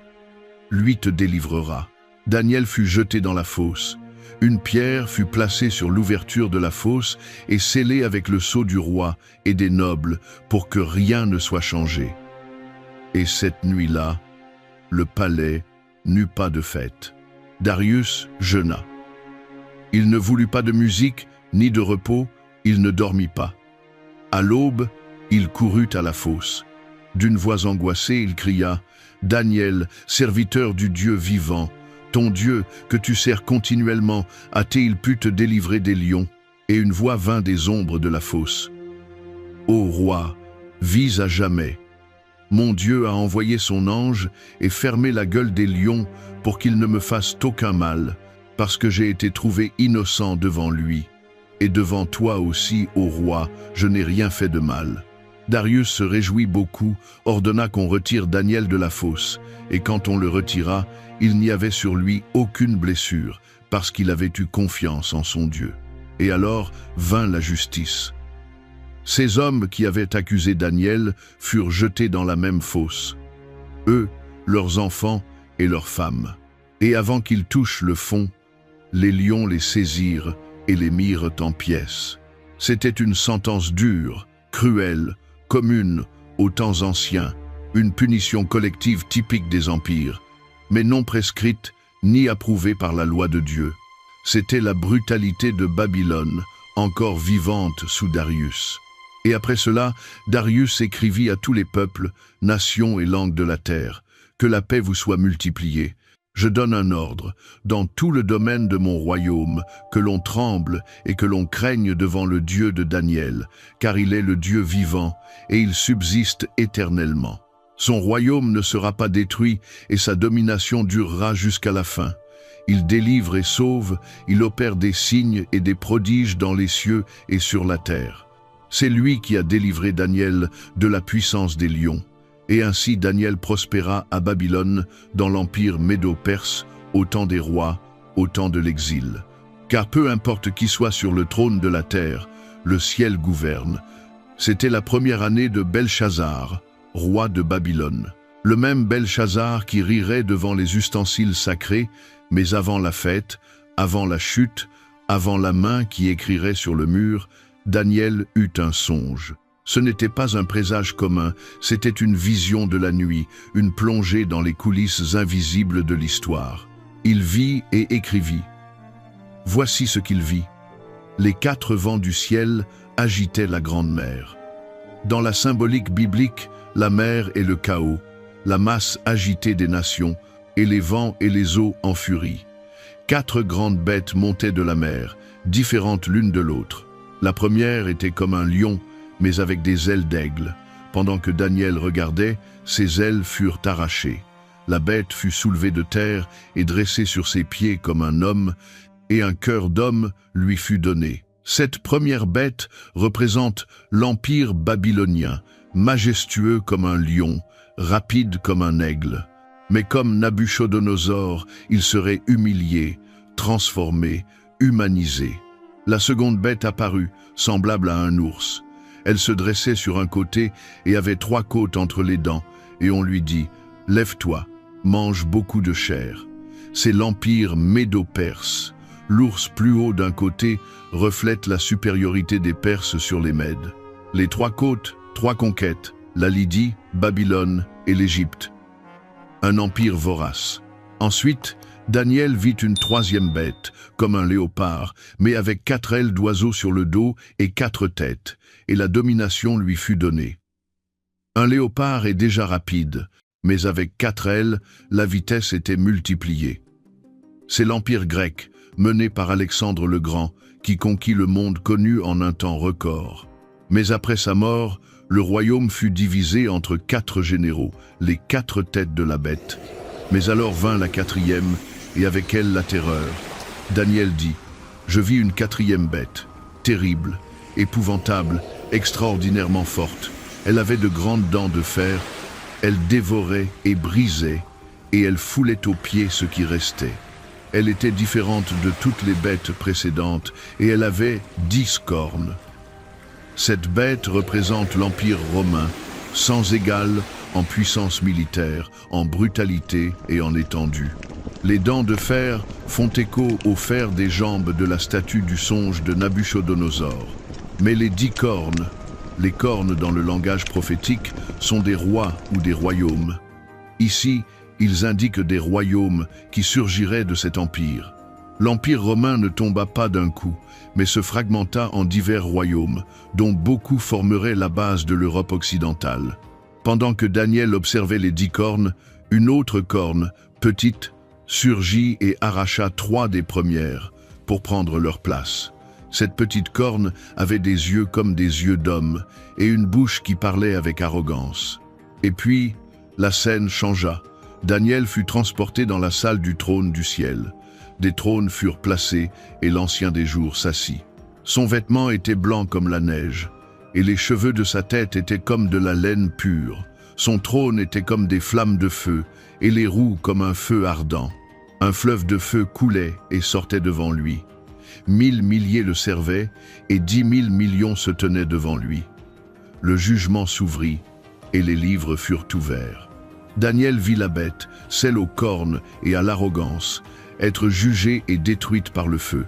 lui te délivrera. Daniel fut jeté dans la fosse. Une pierre fut placée sur l'ouverture de la fosse et scellée avec le sceau du roi et des nobles pour que rien ne soit changé. Et cette nuit-là, le palais n'eut pas de fête. Darius jeûna. Il ne voulut pas de musique ni de repos, il ne dormit pas. À l'aube, il courut à la fosse. D'une voix angoissée, il cria, « Daniel, serviteur du Dieu vivant, ton Dieu, que tu sers continuellement, a-t-il pu te délivrer des lions ?» Et une voix vint des ombres de la fosse. « Ô roi, vis à jamais. Mon Dieu a envoyé son ange et fermé la gueule des lions pour qu'ils ne me fassent aucun mal, parce que j'ai été trouvé innocent devant lui. Et devant toi aussi, ô roi, je n'ai rien fait de mal. » Darius se réjouit beaucoup, ordonna qu'on retire Daniel de la fosse, et quand on le retira, il n'y avait sur lui aucune blessure, parce qu'il avait eu confiance en son Dieu. Et alors vint la justice. Ces hommes qui avaient accusé Daniel furent jetés dans la même fosse, eux, leurs enfants et leurs femmes. Et avant qu'ils touchent le fond, les lions les saisirent et les mirent en pièces. C'était une sentence dure, cruelle, commune aux temps anciens, une punition collective typique des empires, mais non prescrite ni approuvée par la loi de Dieu. C'était la brutalité de Babylone, encore vivante sous Darius. Et après cela, Darius écrivit à tous les peuples, nations et langues de la terre, « Que la paix vous soit multipliée. Je donne un ordre, dans tout le domaine de mon royaume, que l'on tremble et que l'on craigne devant le Dieu de Daniel, car il est le Dieu vivant, et il subsiste éternellement. Son royaume ne sera pas détruit, et sa domination durera jusqu'à la fin. Il délivre et sauve, il opère des signes et des prodiges dans les cieux et sur la terre. C'est lui qui a délivré Daniel de la puissance des lions. Et ainsi Daniel prospéra à Babylone, dans l'empire médo-perse, au temps des rois, au temps de l'exil. Car peu importe qui soit sur le trône de la terre, le ciel gouverne. C'était la première année de Belchazzar, roi de Babylone. Le même Belchazzar qui rirait devant les ustensiles sacrés, mais avant la fête, avant la chute, avant la main qui écrirait sur le mur, Daniel eut un songe. Ce n'était pas un présage commun, c'était une vision de la nuit, une plongée dans les coulisses invisibles de l'histoire. Il vit et écrivit. Voici ce qu'il vit. Les 4 vents du ciel agitaient la grande mer. Dans la symbolique biblique, la mer est le chaos, la masse agitée des nations, et les vents et les eaux en furie. 4 grandes bêtes montaient de la mer, différentes l'une de l'autre. La première était comme un lion, mais avec des ailes d'aigle. Pendant que Daniel regardait, ses ailes furent arrachées. La bête fut soulevée de terre et dressée sur ses pieds comme un homme, et un cœur d'homme lui fut donné. Cette première bête représente l'empire babylonien, majestueux comme un lion, rapide comme un aigle. Mais comme Nabuchodonosor, il serait humilié, transformée, humanisée. La seconde bête apparut, semblable à un ours. Elle se dressait sur un côté et avait 3 côtes entre les dents, et on lui dit « Lève-toi, mange beaucoup de chair ». C'est l'empire médo-perse. L'ours plus haut d'un côté reflète la supériorité des Perses sur les Mèdes. Les 3 côtes, 3 conquêtes, la Lydie, Babylone et l'Égypte. Un empire vorace. Ensuite, Daniel vit une 3e bête, comme un léopard, mais avec 4 ailes d'oiseau sur le dos et 4 têtes, et la domination lui fut donnée. Un léopard est déjà rapide, mais avec 4 ailes, la vitesse était multipliée. C'est l'empire grec, mené par Alexandre le Grand, qui conquit le monde connu en un temps record. Mais après sa mort, le royaume fut divisé entre 4 généraux, les 4 têtes de la bête. Mais alors vint la 4e, et avec elle la terreur. Daniel dit, « Je vis une 4e bête, terrible, épouvantable, extraordinairement forte. Elle avait de grandes dents de fer, elle dévorait et brisait, et elle foulait aux pieds ce qui restait. Elle était différente de toutes les bêtes précédentes, et elle avait 10 cornes. Cette bête représente l'Empire romain, sans égal en puissance militaire, en brutalité et en étendue. Les dents de fer font écho au fer des jambes de la statue du songe de Nabuchodonosor. Mais les 10 cornes, les cornes dans le langage prophétique, sont des rois ou des royaumes. Ici, ils indiquent des royaumes qui surgiraient de cet empire. L'empire romain ne tomba pas d'un coup, mais se fragmenta en divers royaumes, dont beaucoup formeraient la base de l'Europe occidentale. Pendant que Daniel observait les 10 cornes, une autre corne, petite, surgit et arracha 3 des premières, pour prendre leur place. Cette petite corne avait des yeux comme des yeux d'homme, et une bouche qui parlait avec arrogance. Et puis, la scène changea. Daniel fut transporté dans la salle du trône du ciel. Des trônes furent placés, et l'Ancien des Jours s'assit. Son vêtement était blanc comme la neige, et les cheveux de sa tête étaient comme de la laine pure. Son trône était comme des flammes de feu, et les roues comme un feu ardent. Un fleuve de feu coulait et sortait devant lui. 1000 milliers le servaient, et 10 000 millions se tenaient devant lui. Le jugement s'ouvrit, et les livres furent ouverts. Daniel vit la bête, celle aux cornes et à l'arrogance, être jugée et détruite par le feu.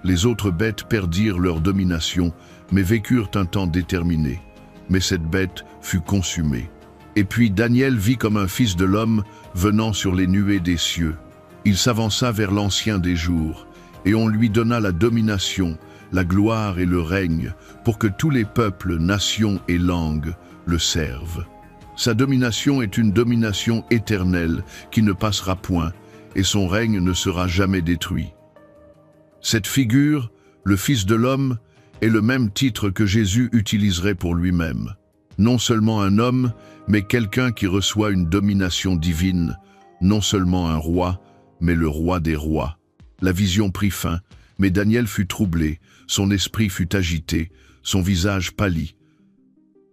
Les autres bêtes perdirent leur domination, mais vécurent un temps déterminé. Mais cette bête fut consumée. Et puis Daniel vit comme un fils de l'homme venant sur les nuées des cieux. Il s'avança vers l'Ancien des Jours, et on lui donna la domination, la gloire et le règne, pour que tous les peuples, nations et langues le servent. Sa domination est une domination éternelle qui ne passera point, et son règne ne sera jamais détruit. Cette figure, le Fils de l'homme, est le même titre que Jésus utiliserait pour lui-même. Non seulement un homme, mais quelqu'un qui reçoit une domination divine, non seulement un roi, mais le roi des rois. La vision prit fin, mais Daniel fut troublé, son esprit fut agité, son visage pâlit.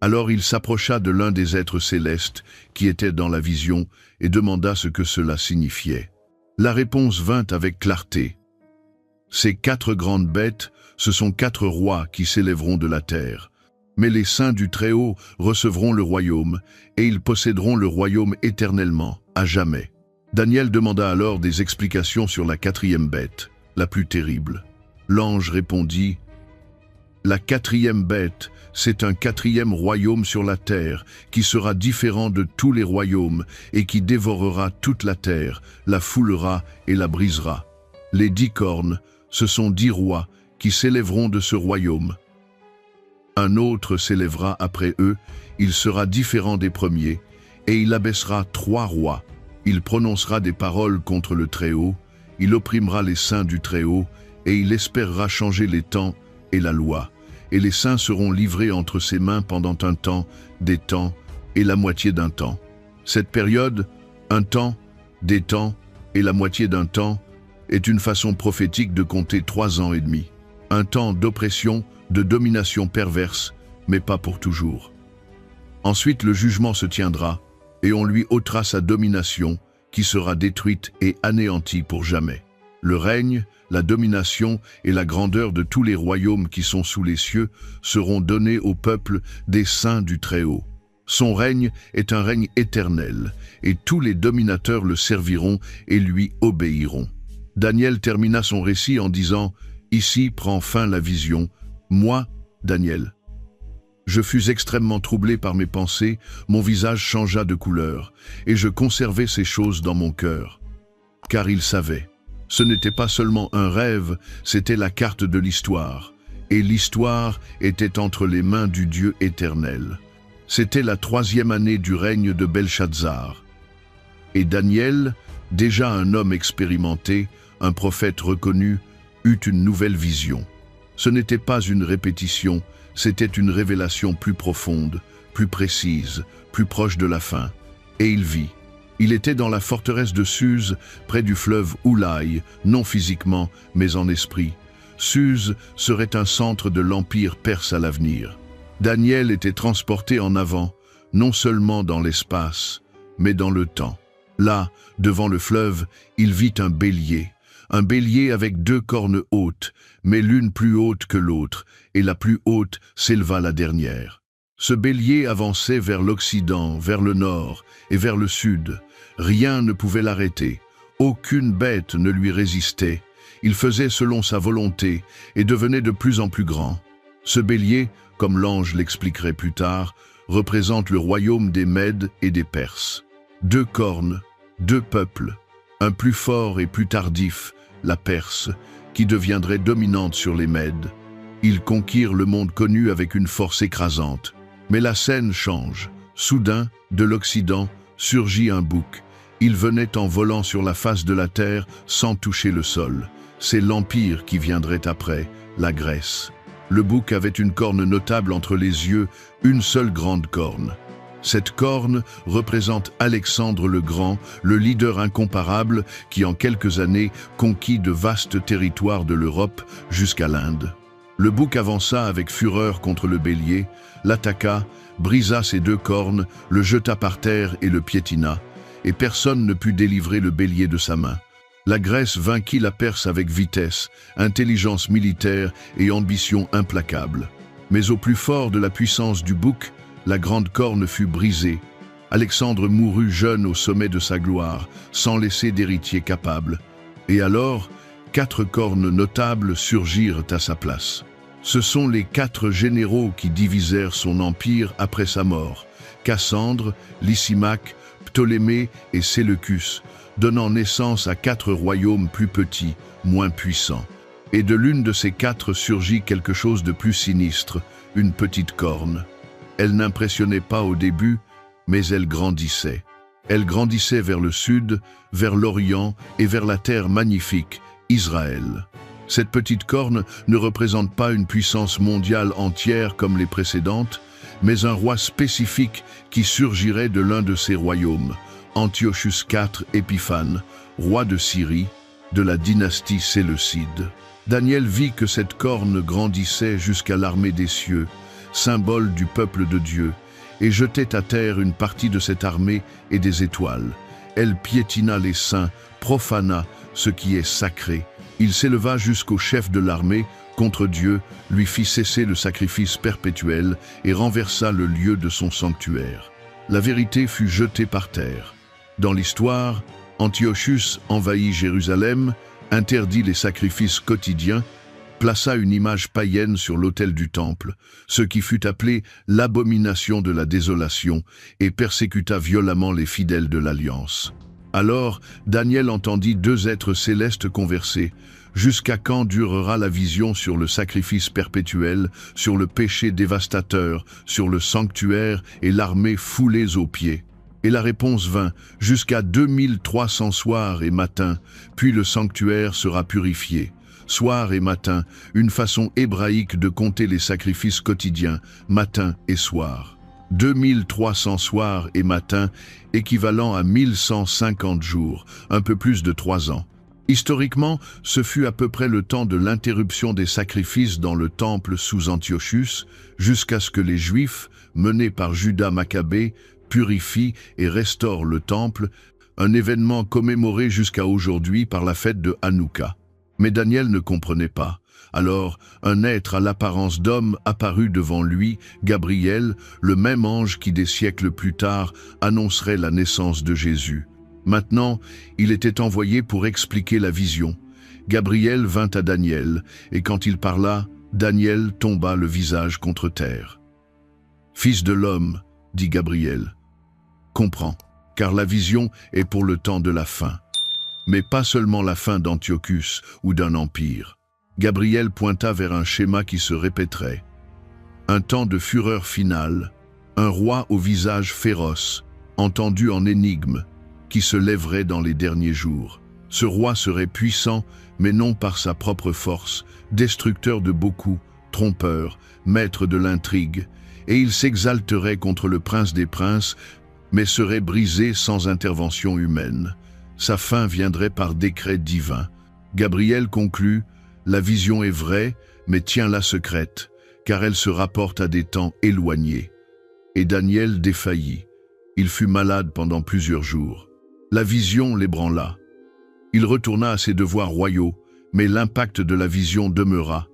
Alors il s'approcha de l'un des êtres célestes qui était dans la vision et demanda ce que cela signifiait. La réponse vint avec clarté. Ces 4 grandes bêtes, ce sont 4 rois qui s'élèveront de la terre. Mais les saints du Très-Haut recevront le royaume, et ils posséderont le royaume éternellement, à jamais. Daniel demanda alors des explications sur la 4e bête, la plus terrible. L'ange répondit, « La 4e bête, c'est un 4e royaume sur la terre, qui sera différent de tous les royaumes, et qui dévorera toute la terre, la foulera et la brisera. Les 10 cornes, ce sont 10 rois qui s'élèveront de ce royaume. Un autre s'élèvera après eux, il sera différent des premiers, et il abaissera 3 rois. Il prononcera des paroles contre le Très-Haut, il opprimera les saints du Très-Haut, et il espérera changer les temps et la loi. Et les saints seront livrés entre ses mains pendant un temps, des temps et la moitié d'un temps. Cette période, un temps, des temps et la moitié d'un temps, est une façon prophétique de compter 3 ans et demi. Un temps d'oppression, de domination perverse, mais pas pour toujours. Ensuite le jugement se tiendra, et on lui ôtera sa domination, qui sera détruite et anéantie pour jamais. Le règne, la domination et la grandeur de tous les royaumes qui sont sous les cieux seront donnés au peuple des saints du Très-Haut. Son règne est un règne éternel, et tous les dominateurs le serviront et lui obéiront. Daniel termina son récit en disant « Ici prend fin la vision, moi, Daniel. » Je fus extrêmement troublé par mes pensées, mon visage changea de couleur, et je conservai ces choses dans mon cœur. Car il savait, ce n'était pas seulement un rêve, c'était la carte de l'histoire, et l'histoire était entre les mains du Dieu éternel. C'était la 3e année du règne de Belchazzar. Et Daniel, déjà un homme expérimenté, un prophète reconnu, eut une nouvelle vision. Ce n'était pas une répétition, c'était une révélation plus profonde, plus précise, plus proche de la fin. Et il vit. Il était dans la forteresse de Suse, près du fleuve Oulaï, non physiquement, mais en esprit. Suse serait un centre de l'empire perse à l'avenir. Daniel était transporté en avant, non seulement dans l'espace, mais dans le temps. Là, devant le fleuve, il vit un bélier avec 2 cornes hautes, mais l'une plus haute que l'autre, et la plus haute s'éleva la dernière. Ce bélier avançait vers l'Occident, vers le nord et vers le sud. Rien ne pouvait l'arrêter, aucune bête ne lui résistait. Il faisait selon sa volonté et devenait de plus en plus grand. Ce bélier, comme l'ange l'expliquerait plus tard, représente le royaume des Mèdes et des Perses. 2 cornes, 2 peuples, un plus fort et plus tardif, la Perse, qui deviendrait dominante sur les Mèdes. Ils conquirent le monde connu avec une force écrasante. Mais la scène change. Soudain, de l'Occident, surgit un bouc. Il venait en volant sur la face de la terre sans toucher le sol. C'est l'Empire qui viendrait après, la Grèce. Le bouc avait une corne notable entre les yeux, une seule grande corne. Cette corne représente Alexandre le Grand, le leader incomparable qui en quelques années conquit de vastes territoires de l'Europe jusqu'à l'Inde. Le bouc avança avec fureur contre le bélier, l'attaqua, brisa ses 2 cornes, le jeta par terre et le piétina, et personne ne put délivrer le bélier de sa main. La Grèce vainquit la Perse avec vitesse, intelligence militaire et ambition implacable. Mais au plus fort de la puissance du bouc, la grande corne fut brisée. Alexandre mourut jeune au sommet de sa gloire, sans laisser d'héritier capable. Et alors, 4 cornes notables surgirent à sa place. Ce sont les 4 généraux qui divisèrent son empire après sa mort, Cassandre, Lysimaque, Ptolémée et Séleucus, donnant naissance à 4 royaumes plus petits, moins puissants. Et de l'une de ces 4 surgit quelque chose de plus sinistre, une petite corne. Elle n'impressionnait pas au début, mais elle grandissait. Elle grandissait vers le sud, vers l'Orient et vers la terre magnifique, Israël. Cette petite corne ne représente pas une puissance mondiale entière comme les précédentes, mais un roi spécifique qui surgirait de l'un de ses royaumes, Antiochus IV Épiphane, roi de Syrie, de la dynastie séleucide. Daniel vit que cette corne grandissait jusqu'à l'armée des cieux, symbole du peuple de Dieu, et jetait à terre une partie de cette armée et des étoiles. Elle piétina les saints, profana ce qui est sacré. Il s'éleva jusqu'au chef de l'armée, contre Dieu, lui fit cesser le sacrifice perpétuel et renversa le lieu de son sanctuaire. La vérité fut jetée par terre. Dans l'histoire, Antiochus envahit Jérusalem, interdit les sacrifices quotidiens, plaça une image païenne sur l'autel du temple, ce qui fut appelé l'abomination de la désolation, et persécuta violemment les fidèles de l'Alliance. Alors, Daniel entendit 2 êtres célestes converser. Jusqu'à quand durera la vision sur le sacrifice perpétuel, sur le péché dévastateur, sur le sanctuaire et l'armée foulées aux pieds? Et la réponse vint, jusqu'à 2300 soirs et matins, puis le sanctuaire sera purifié. Soir et matin, une façon hébraïque de compter les sacrifices quotidiens, matin et soir. 2300 soirs et matins, équivalent à 1150 jours, un peu plus de 3 ans. Historiquement, ce fut à peu près le temps de l'interruption des sacrifices dans le temple sous Antiochus, jusqu'à ce que les Juifs, menés par Judas Maccabée, purifient et restaurent le temple, un événement commémoré jusqu'à aujourd'hui par la fête de Hanouka. Mais Daniel ne comprenait pas. Alors, un être à l'apparence d'homme apparut devant lui, Gabriel, le même ange qui des siècles plus tard annoncerait la naissance de Jésus. Maintenant, il était envoyé pour expliquer la vision. Gabriel vint à Daniel, et quand il parla, Daniel tomba le visage contre terre. « Fils de l'homme, dit Gabriel, comprends, car la vision est pour le temps de la fin. Mais pas seulement la fin d'Antiochus ou d'un empire. » Gabriel pointa vers un schéma qui se répéterait. Un temps de fureur finale, un roi au visage féroce, entendu en énigme, qui se lèverait dans les derniers jours. Ce roi serait puissant, mais non par sa propre force, destructeur de beaucoup, trompeur, maître de l'intrigue, et il s'exalterait contre le prince des princes, mais serait brisé sans intervention humaine. Sa fin viendrait par décret divin. Gabriel conclut: la vision est vraie, mais tiens-la secrète, car elle se rapporte à des temps éloignés. Et Daniel défaillit. Il fut malade pendant plusieurs jours. La vision l'ébranla. Il retourna à ses devoirs royaux, mais l'impact de la vision demeura.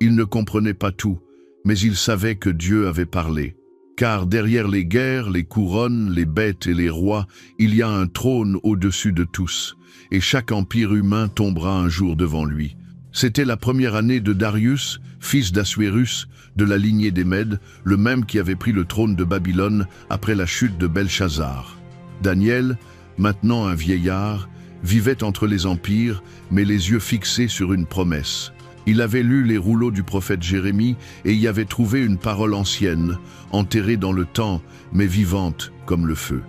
Il ne comprenait pas tout, mais il savait que Dieu avait parlé. Car derrière les guerres, les couronnes, les bêtes et les rois, il y a un trône au-dessus de tous, et chaque empire humain tombera un jour devant lui. C'était la première année de Darius, fils d'Assuérus, de la lignée des Mèdes, le même qui avait pris le trône de Babylone après la chute de Belchazar. Daniel, maintenant un vieillard, vivait entre les empires, mais les yeux fixés sur une promesse. Il avait lu les rouleaux du prophète Jérémie et y avait trouvé une parole ancienne, enterrée dans le temps, mais vivante comme le feu.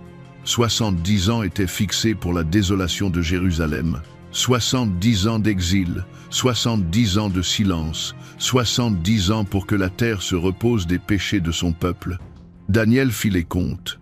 70 ans étaient fixés pour la désolation de Jérusalem. 70 ans d'exil, 70 ans de silence, 70 ans pour que la terre se repose des péchés de son peuple. Daniel fit les comptes.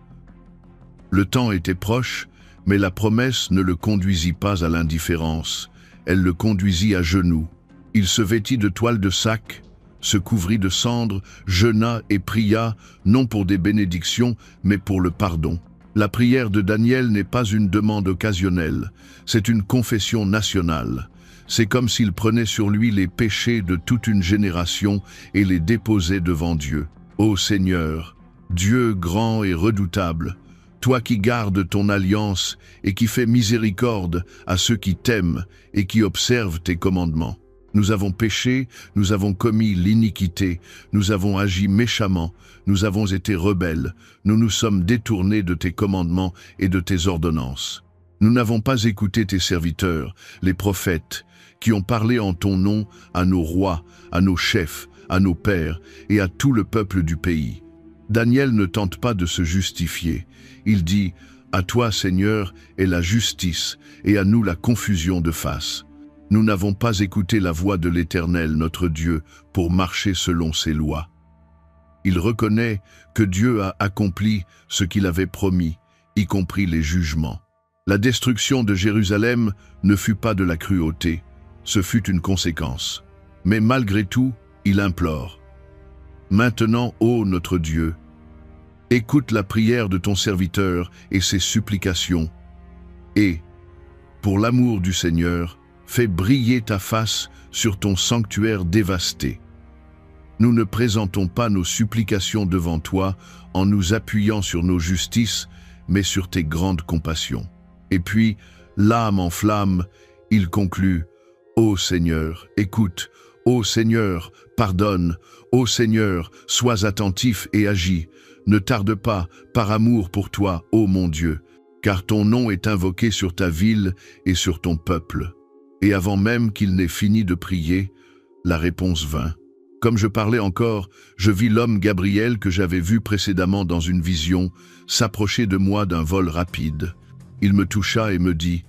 Le temps était proche, mais la promesse ne le conduisit pas à l'indifférence. Elle le conduisit à genoux. Il se vêtit de toile de sac, se couvrit de cendres, jeûna et pria, non pour des bénédictions, mais pour le pardon. La prière de Daniel n'est pas une demande occasionnelle, c'est une confession nationale. C'est comme s'il prenait sur lui les péchés de toute une génération et les déposait devant Dieu. Ô Seigneur, Dieu grand et redoutable, toi qui gardes ton alliance et qui fais miséricorde à ceux qui t'aiment et qui observent tes commandements. Nous avons péché, nous avons commis l'iniquité, nous avons agi méchamment, nous avons été rebelles, nous nous sommes détournés de tes commandements et de tes ordonnances. Nous n'avons pas écouté tes serviteurs, les prophètes, qui ont parlé en ton nom à nos rois, à nos chefs, à nos pères et à tout le peuple du pays. Daniel ne tente pas de se justifier. Il dit: à toi, Seigneur, est la justice, et à nous la confusion de face. Nous n'avons pas écouté la voix de l'Éternel, notre Dieu, pour marcher selon ses lois. Il reconnaît que Dieu a accompli ce qu'il avait promis, y compris les jugements. La destruction de Jérusalem ne fut pas de la cruauté, ce fut une conséquence. Mais malgré tout, il implore: maintenant, ô notre Dieu, écoute la prière de ton serviteur et ses supplications, et, pour l'amour du Seigneur, fais briller ta face sur ton sanctuaire dévasté. Nous ne présentons pas nos supplications devant toi en nous appuyant sur nos justices, mais sur tes grandes compassions. Et puis, l'âme en flamme, il conclut: ô Seigneur, écoute, ô Seigneur, pardonne, ô Seigneur, sois attentif et agis. Ne tarde pas, par amour pour toi, ô mon Dieu, car ton nom est invoqué sur ta ville et sur ton peuple. Et avant même qu'il n'ait fini de prier, la réponse vint. Comme je parlais encore, je vis l'homme Gabriel que j'avais vu précédemment dans une vision s'approcher de moi d'un vol rapide. Il me toucha et me dit: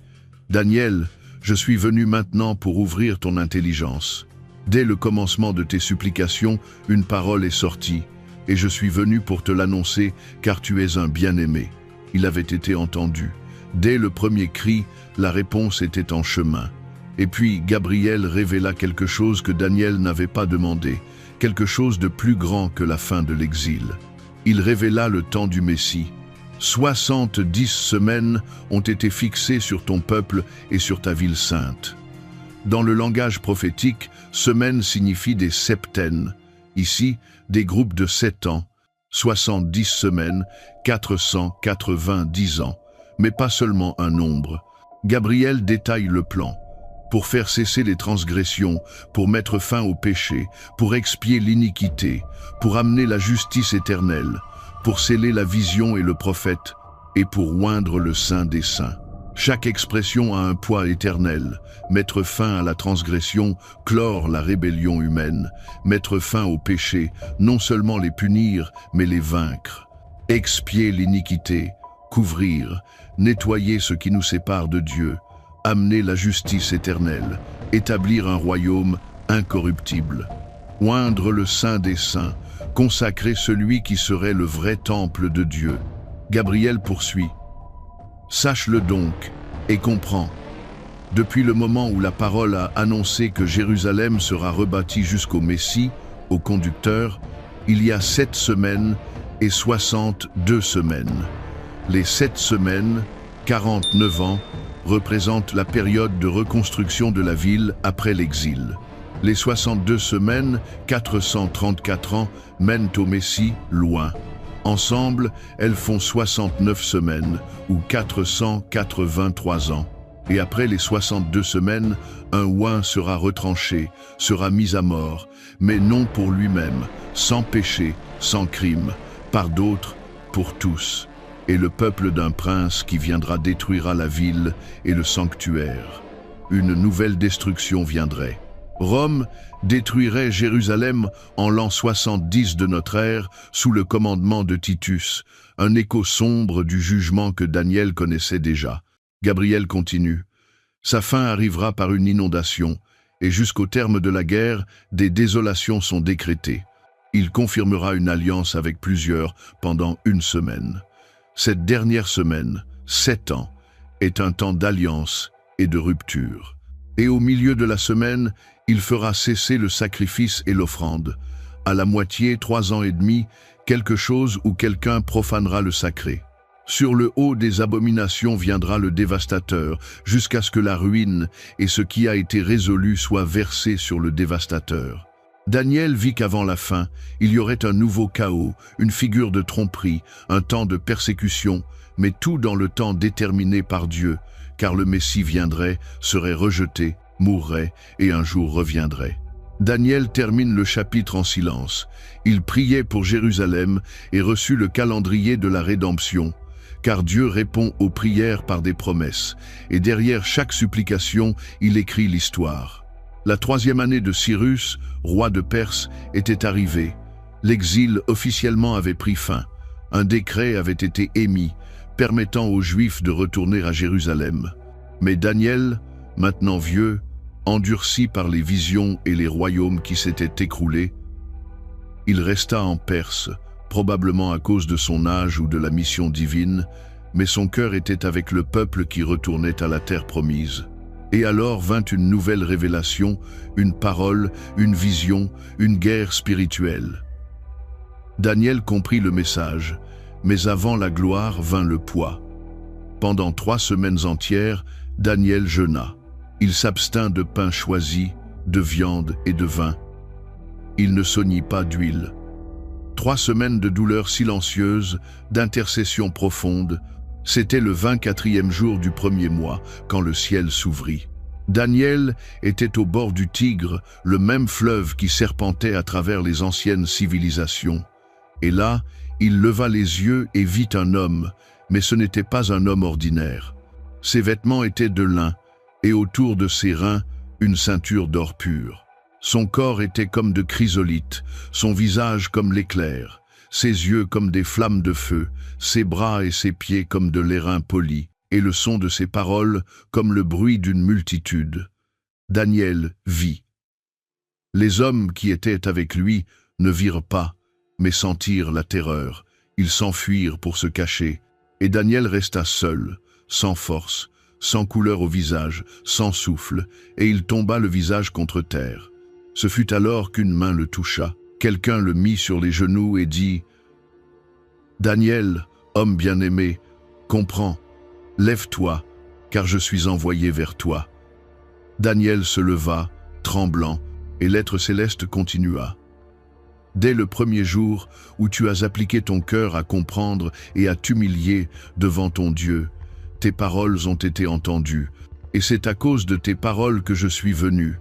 Daniel, je suis venu maintenant pour ouvrir ton intelligence. Dès le commencement de tes supplications, une parole est sortie, et je suis venu pour te l'annoncer, car tu es un bien-aimé. Il avait été entendu. Dès le premier cri, la réponse était en chemin. Et puis Gabriel révéla quelque chose que Daniel n'avait pas demandé, quelque chose de plus grand que la fin de l'exil. Il révéla le temps du Messie. 70 semaines ont été fixées sur ton peuple et sur ta ville sainte. Dans le langage prophétique, semaine signifie des septaines. Ici, des groupes de 7 ans, 70 semaines, 490 ans. Mais pas seulement un nombre. Gabriel détaille le plan. Pour faire cesser les transgressions, pour mettre fin au péché, pour expier l'iniquité, pour amener la justice éternelle, pour sceller la vision et le prophète, et pour oindre le Saint des Saints. Chaque expression a un poids éternel. Mettre fin à la transgression, clore la rébellion humaine. Mettre fin au péché, non seulement les punir, mais les vaincre. Expier l'iniquité, couvrir, nettoyer ce qui nous sépare de Dieu, amener la justice éternelle, établir un royaume incorruptible. Oindre le Saint des Saints, consacrer celui qui serait le vrai temple de Dieu. Gabriel poursuit. Sache-le donc et comprends. Depuis le moment où la parole a annoncé que Jérusalem sera rebâtie jusqu'au Messie, au conducteur, il y a 7 semaines et 62 semaines. Les 7 semaines, 49 ans, représentent la période de reconstruction de la ville après l'exil. Les 62 semaines, 434 ans, mènent au Messie loin. Ensemble, elles font 69 semaines, ou 483 ans. Et après les 62 semaines, un oint sera retranché, sera mis à mort, mais non pour lui-même, sans péché, sans crime, par d'autres, pour tous. Et le peuple d'un prince qui viendra détruira la ville et le sanctuaire. Une nouvelle destruction viendrait. Rome détruirait Jérusalem en l'an 70 de notre ère sous le commandement de Titus, un écho sombre du jugement que Daniel connaissait déjà. Gabriel continue. Sa fin arrivera par une inondation, et jusqu'au terme de la guerre, des désolations sont décrétées. Il confirmera une alliance avec plusieurs pendant 1 semaine. Cette dernière semaine, 7 ans, est un temps d'alliance et de rupture. Et au milieu de la semaine, il fera cesser le sacrifice et l'offrande. À la moitié, 3 ans et demi, quelque chose ou quelqu'un profanera le sacré. Sur le haut des abominations viendra le dévastateur, jusqu'à ce que la ruine et ce qui a été résolu soient versés sur le dévastateur. Daniel vit qu'avant la fin, il y aurait un nouveau chaos, une figure de tromperie, un temps de persécution, mais tout dans le temps déterminé par Dieu, car le Messie viendrait, serait rejeté, mourrait et un jour reviendrait. Daniel termine le chapitre en silence. Il priait pour Jérusalem et reçut le calendrier de la rédemption, car Dieu répond aux prières par des promesses, et derrière chaque supplication, il écrit l'histoire. La 3e année de Cyrus, roi de Perse, était arrivée. L'exil officiellement avait pris fin. Un décret avait été émis, permettant aux Juifs de retourner à Jérusalem. Mais Daniel, maintenant vieux, endurci par les visions et les royaumes qui s'étaient écroulés, il resta en Perse, probablement à cause de son âge ou de la mission divine, mais son cœur était avec le peuple qui retournait à la terre promise. Et alors vint une nouvelle révélation, une parole, une vision, une guerre spirituelle. Daniel comprit le message, mais avant la gloire vint le poids. Pendant 3 semaines entières, Daniel jeûna. Il s'abstint de pain choisi, de viande et de vin. Il ne saignit pas d'huile. 3 semaines de douleurs silencieuses, d'intercession profonde. C'était le 24e jour du 1er mois, quand le ciel s'ouvrit. Daniel était au bord du Tigre, le même fleuve qui serpentait à travers les anciennes civilisations. Et là, il leva les yeux et vit un homme, mais ce n'était pas un homme ordinaire. Ses vêtements étaient de lin, et autour de ses reins, une ceinture d'or pur. Son corps était comme de chrysolite, son visage comme l'éclair, ses yeux comme des flammes de feu, ses bras et ses pieds comme de l'airain poli, et le son de ses paroles comme le bruit d'une multitude. Daniel vit. Les hommes qui étaient avec lui ne virent pas, mais sentirent la terreur. Ils s'enfuirent pour se cacher, et Daniel resta seul, sans force, sans couleur au visage, sans souffle, et il tomba le visage contre terre. Ce fut alors qu'une main le toucha. Quelqu'un le mit sur les genoux et dit « Daniel, Homme bien-aimé, comprends, lève-toi, car je suis envoyé vers toi. Daniel se leva, tremblant, et l'être céleste continua. Dès le premier jour où tu as appliqué ton cœur à comprendre et à t'humilier devant ton Dieu, tes paroles ont été entendues, et c'est à cause de tes paroles que je suis venu.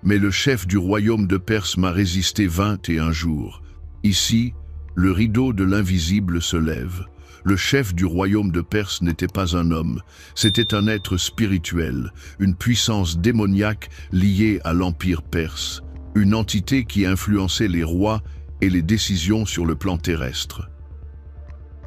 Mais le chef du royaume de Perse m'a résisté 21 jours. Ici, le rideau de l'invisible se lève. Le chef du royaume de Perse n'était pas un homme, c'était un être spirituel, une puissance démoniaque liée à l'empire perse, une entité qui influençait les rois et les décisions sur le plan terrestre.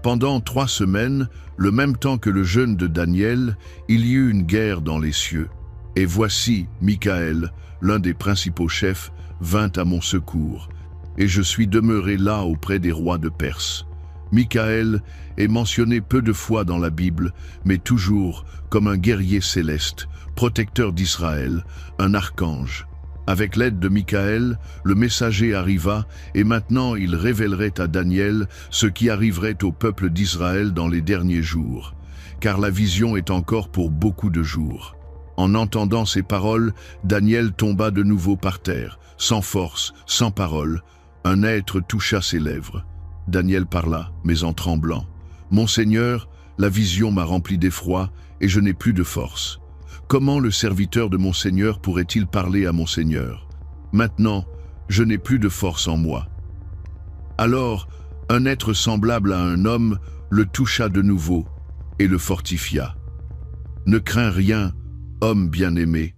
Pendant 3 semaines, le même temps que le jeûne de Daniel, il y eut une guerre dans les cieux. Et voici, Michaël, l'un des principaux chefs, vint à mon secours, et je suis demeuré là auprès des rois de Perse. Michaël est mentionné peu de fois dans la Bible, mais toujours comme un guerrier céleste, protecteur d'Israël, un archange. Avec l'aide de Michaël, le messager arriva, et maintenant il révélerait à Daniel ce qui arriverait au peuple d'Israël dans les derniers jours, car la vision est encore pour beaucoup de jours. En entendant ces paroles, Daniel tomba de nouveau par terre, sans force, sans parole. Un être toucha ses lèvres. Daniel parla, mais en tremblant. « Mon Seigneur, la vision m'a rempli d'effroi, et je n'ai plus de force. Comment le serviteur de mon Seigneur pourrait-il parler à mon Seigneur? Maintenant, je n'ai plus de force en moi. » Alors, un être semblable à un homme le toucha de nouveau et le fortifia. « Ne crains rien, homme bien-aimé,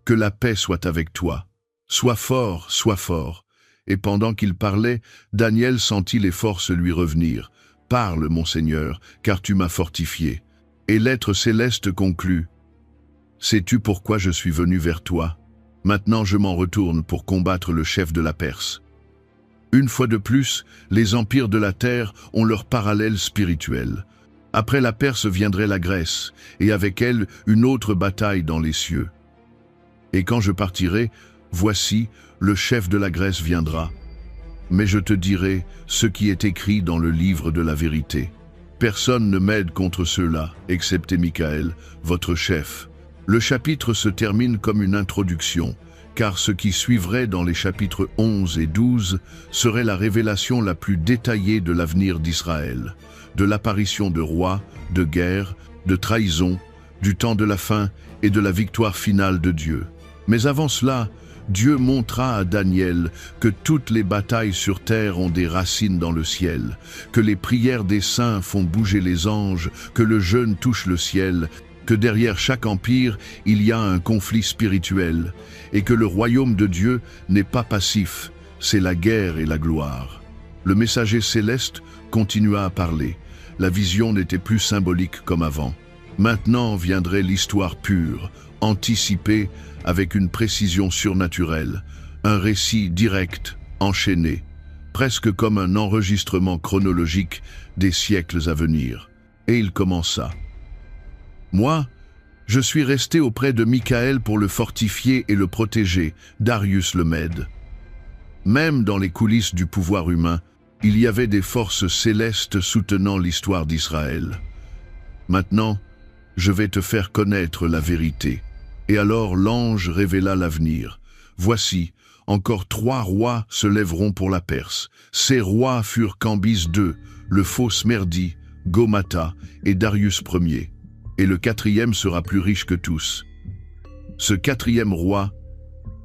que la paix soit avec toi. Sois fort, sois fort. » Et pendant qu'il parlait, Daniel sentit les forces lui revenir. « Parle, mon Seigneur, car tu m'as fortifié. » Et l'être céleste conclut. « Sais-tu pourquoi je suis venu vers toi? Maintenant je m'en retourne pour combattre le chef de la Perse. » Une fois de plus, les empires de la terre ont leur parallèle spirituel. Après la Perse viendrait la Grèce, et avec elle une autre bataille dans les cieux. Et quand je partirai, voici, le chef de la Grèce viendra. Mais je te dirai ce qui est écrit dans le livre de la vérité. Personne ne m'aide contre ceux-là, excepté Michaël, votre chef. Le chapitre se termine comme une introduction, car ce qui suivrait dans les chapitres 11 et 12 serait la révélation la plus détaillée de l'avenir d'Israël, de l'apparition de rois, de guerres, de trahisons, du temps de la fin et de la victoire finale de Dieu. Mais avant cela, Dieu montra à Daniel que toutes les batailles sur terre ont des racines dans le ciel, que les prières des saints font bouger les anges, que le jeûne touche le ciel, que derrière chaque empire, il y a un conflit spirituel, et que le royaume de Dieu n'est pas passif, c'est la guerre et la gloire. Le messager céleste continua à parler. La vision n'était plus symbolique comme avant. Maintenant viendrait l'histoire pure, anticipée avec une précision surnaturelle, un récit direct, enchaîné, presque comme un enregistrement chronologique des siècles à venir. Et il commença. Moi, je suis resté auprès de Michaël pour le fortifier et le protéger, Darius le Mède. Même dans les coulisses du pouvoir humain, il y avait des forces célestes soutenant l'histoire d'Israël. Maintenant, je vais te faire connaître la vérité. Et alors l'ange révéla l'avenir. Voici, encore 3 rois se lèveront pour la Perse. Ces rois furent Cambyse II, le faux Smerdi, Gomata et Darius Ier. Et le 4e sera plus riche que tous. Ce 4e roi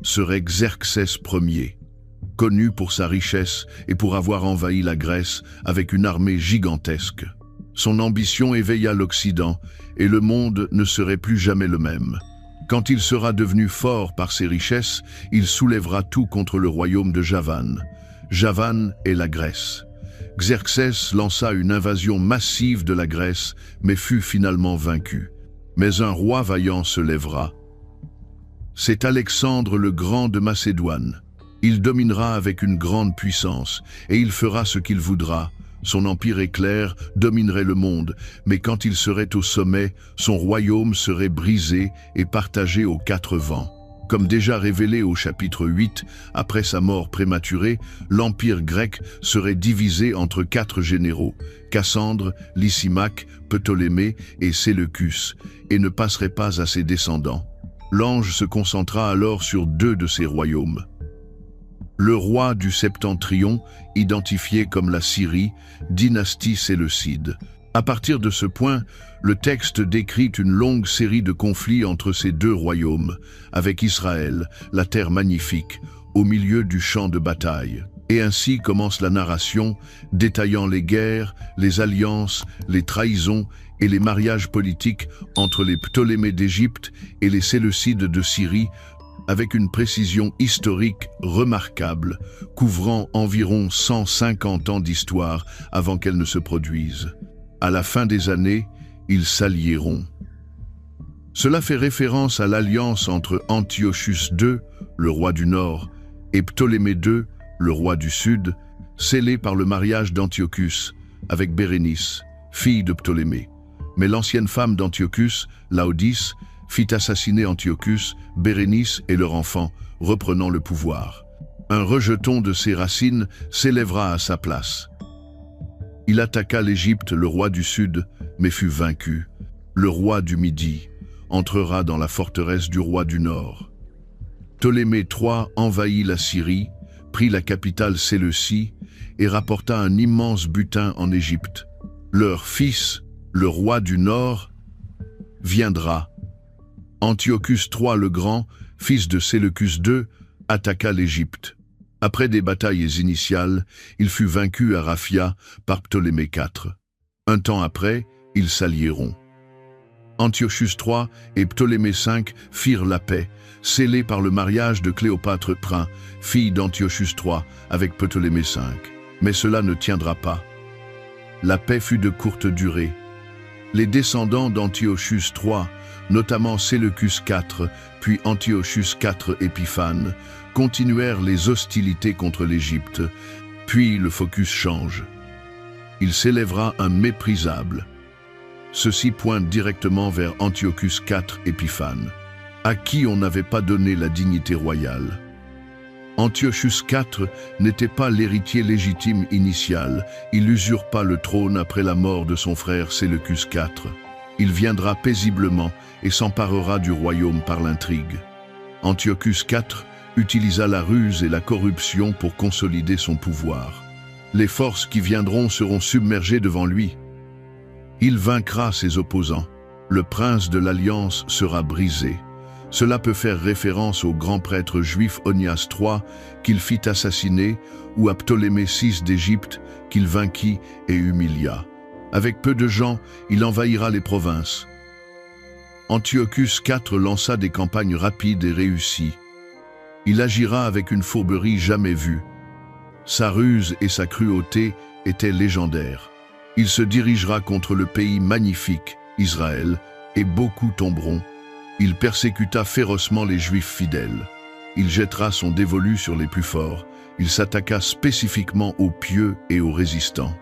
serait Xerxès Ier, connu pour sa richesse et pour avoir envahi la Grèce avec une armée gigantesque. Son ambition éveilla l'Occident et le monde ne serait plus jamais le même. Quand il sera devenu fort par ses richesses, il soulèvera tout contre le royaume de Javan. Javan est la Grèce. Xerxès lança une invasion massive de la Grèce, mais fut finalement vaincu. Mais un roi vaillant se lèvera. C'est Alexandre le Grand de Macédoine. Il dominera avec une grande puissance, et il fera ce qu'il voudra. Son empire éclair dominerait le monde, mais quand il serait au sommet, son royaume serait brisé et partagé aux 4 vents. Comme déjà révélé au chapitre 8, après sa mort prématurée, l'empire grec serait divisé entre 4 généraux, Cassandre, Lysimaque, Ptolémée et Séleucus, et ne passerait pas à ses descendants. L'ange se concentra alors sur 2 de ces royaumes. Le roi du Septentrion, identifié comme la Syrie, dynastie séleucide. À partir de ce point, le texte décrit une longue série de conflits entre ces 2 royaumes, avec Israël, la terre magnifique, au milieu du champ de bataille. Et ainsi commence la narration, détaillant les guerres, les alliances, les trahisons et les mariages politiques entre les Ptolémées d'Égypte et les Séleucides de Syrie, avec une précision historique remarquable, couvrant environ 150 ans d'histoire avant qu'elle ne se produise. À la fin des années, ils s'allieront. Cela fait référence à l'alliance entre Antiochus II, le roi du Nord, et Ptolémée II, le roi du Sud, scellée par le mariage d'Antiochus avec Bérénice, fille de Ptolémée. Mais l'ancienne femme d'Antiochus, Laodice, fit assassiner Antiochus, Bérénice et leur enfant, reprenant le pouvoir. Un rejeton de ses racines s'élèvera à sa place. Il attaqua l'Égypte, le roi du Sud, mais fut vaincu. Le roi du Midi entrera dans la forteresse du roi du Nord. Ptolémée III envahit la Syrie, prit la capitale Séleucie et rapporta un immense butin en Égypte. Leur fils, le roi du Nord, viendra. Antiochus III le Grand, fils de Séleucus II, attaqua l'Égypte. Après des batailles initiales, il fut vaincu à Raphia par Ptolémée IV. Un temps après, ils s'allieront. Antiochus III et Ptolémée V firent la paix, scellée par le mariage de Cléopâtre Prin, fille d'Antiochus III, avec Ptolémée V. Mais cela ne tiendra pas. La paix fut de courte durée. Les descendants d'Antiochus III, notamment Séleucus IV, puis Antiochus IV Épiphane, continuèrent les hostilités contre l'Égypte, puis le focus change. Il s'élèvera un méprisable. Ceci pointe directement vers Antiochus IV Épiphane, à qui on n'avait pas donné la dignité royale. Antiochus IV n'était pas l'héritier légitime initial, il usurpa le trône après la mort de son frère Séleucus IV. Il viendra paisiblement et s'emparera du royaume par l'intrigue. Antiochus IV utilisa la ruse et la corruption pour consolider son pouvoir. Les forces qui viendront seront submergées devant lui. Il vaincra ses opposants. Le prince de l'Alliance sera brisé. Cela peut faire référence au grand prêtre juif Onias III qu'il fit assassiner ou à Ptolémée VI d'Égypte qu'il vainquit et humilia. Avec peu de gens, il envahira les provinces. Antiochus IV lança des campagnes rapides et réussies. Il agira avec une fourberie jamais vue. Sa ruse et sa cruauté étaient légendaires. Il se dirigera contre le pays magnifique, Israël, et beaucoup tomberont. Il persécuta férocement les Juifs fidèles. Il jettera son dévolu sur les plus forts. Il s'attaqua spécifiquement aux pieux et aux résistants.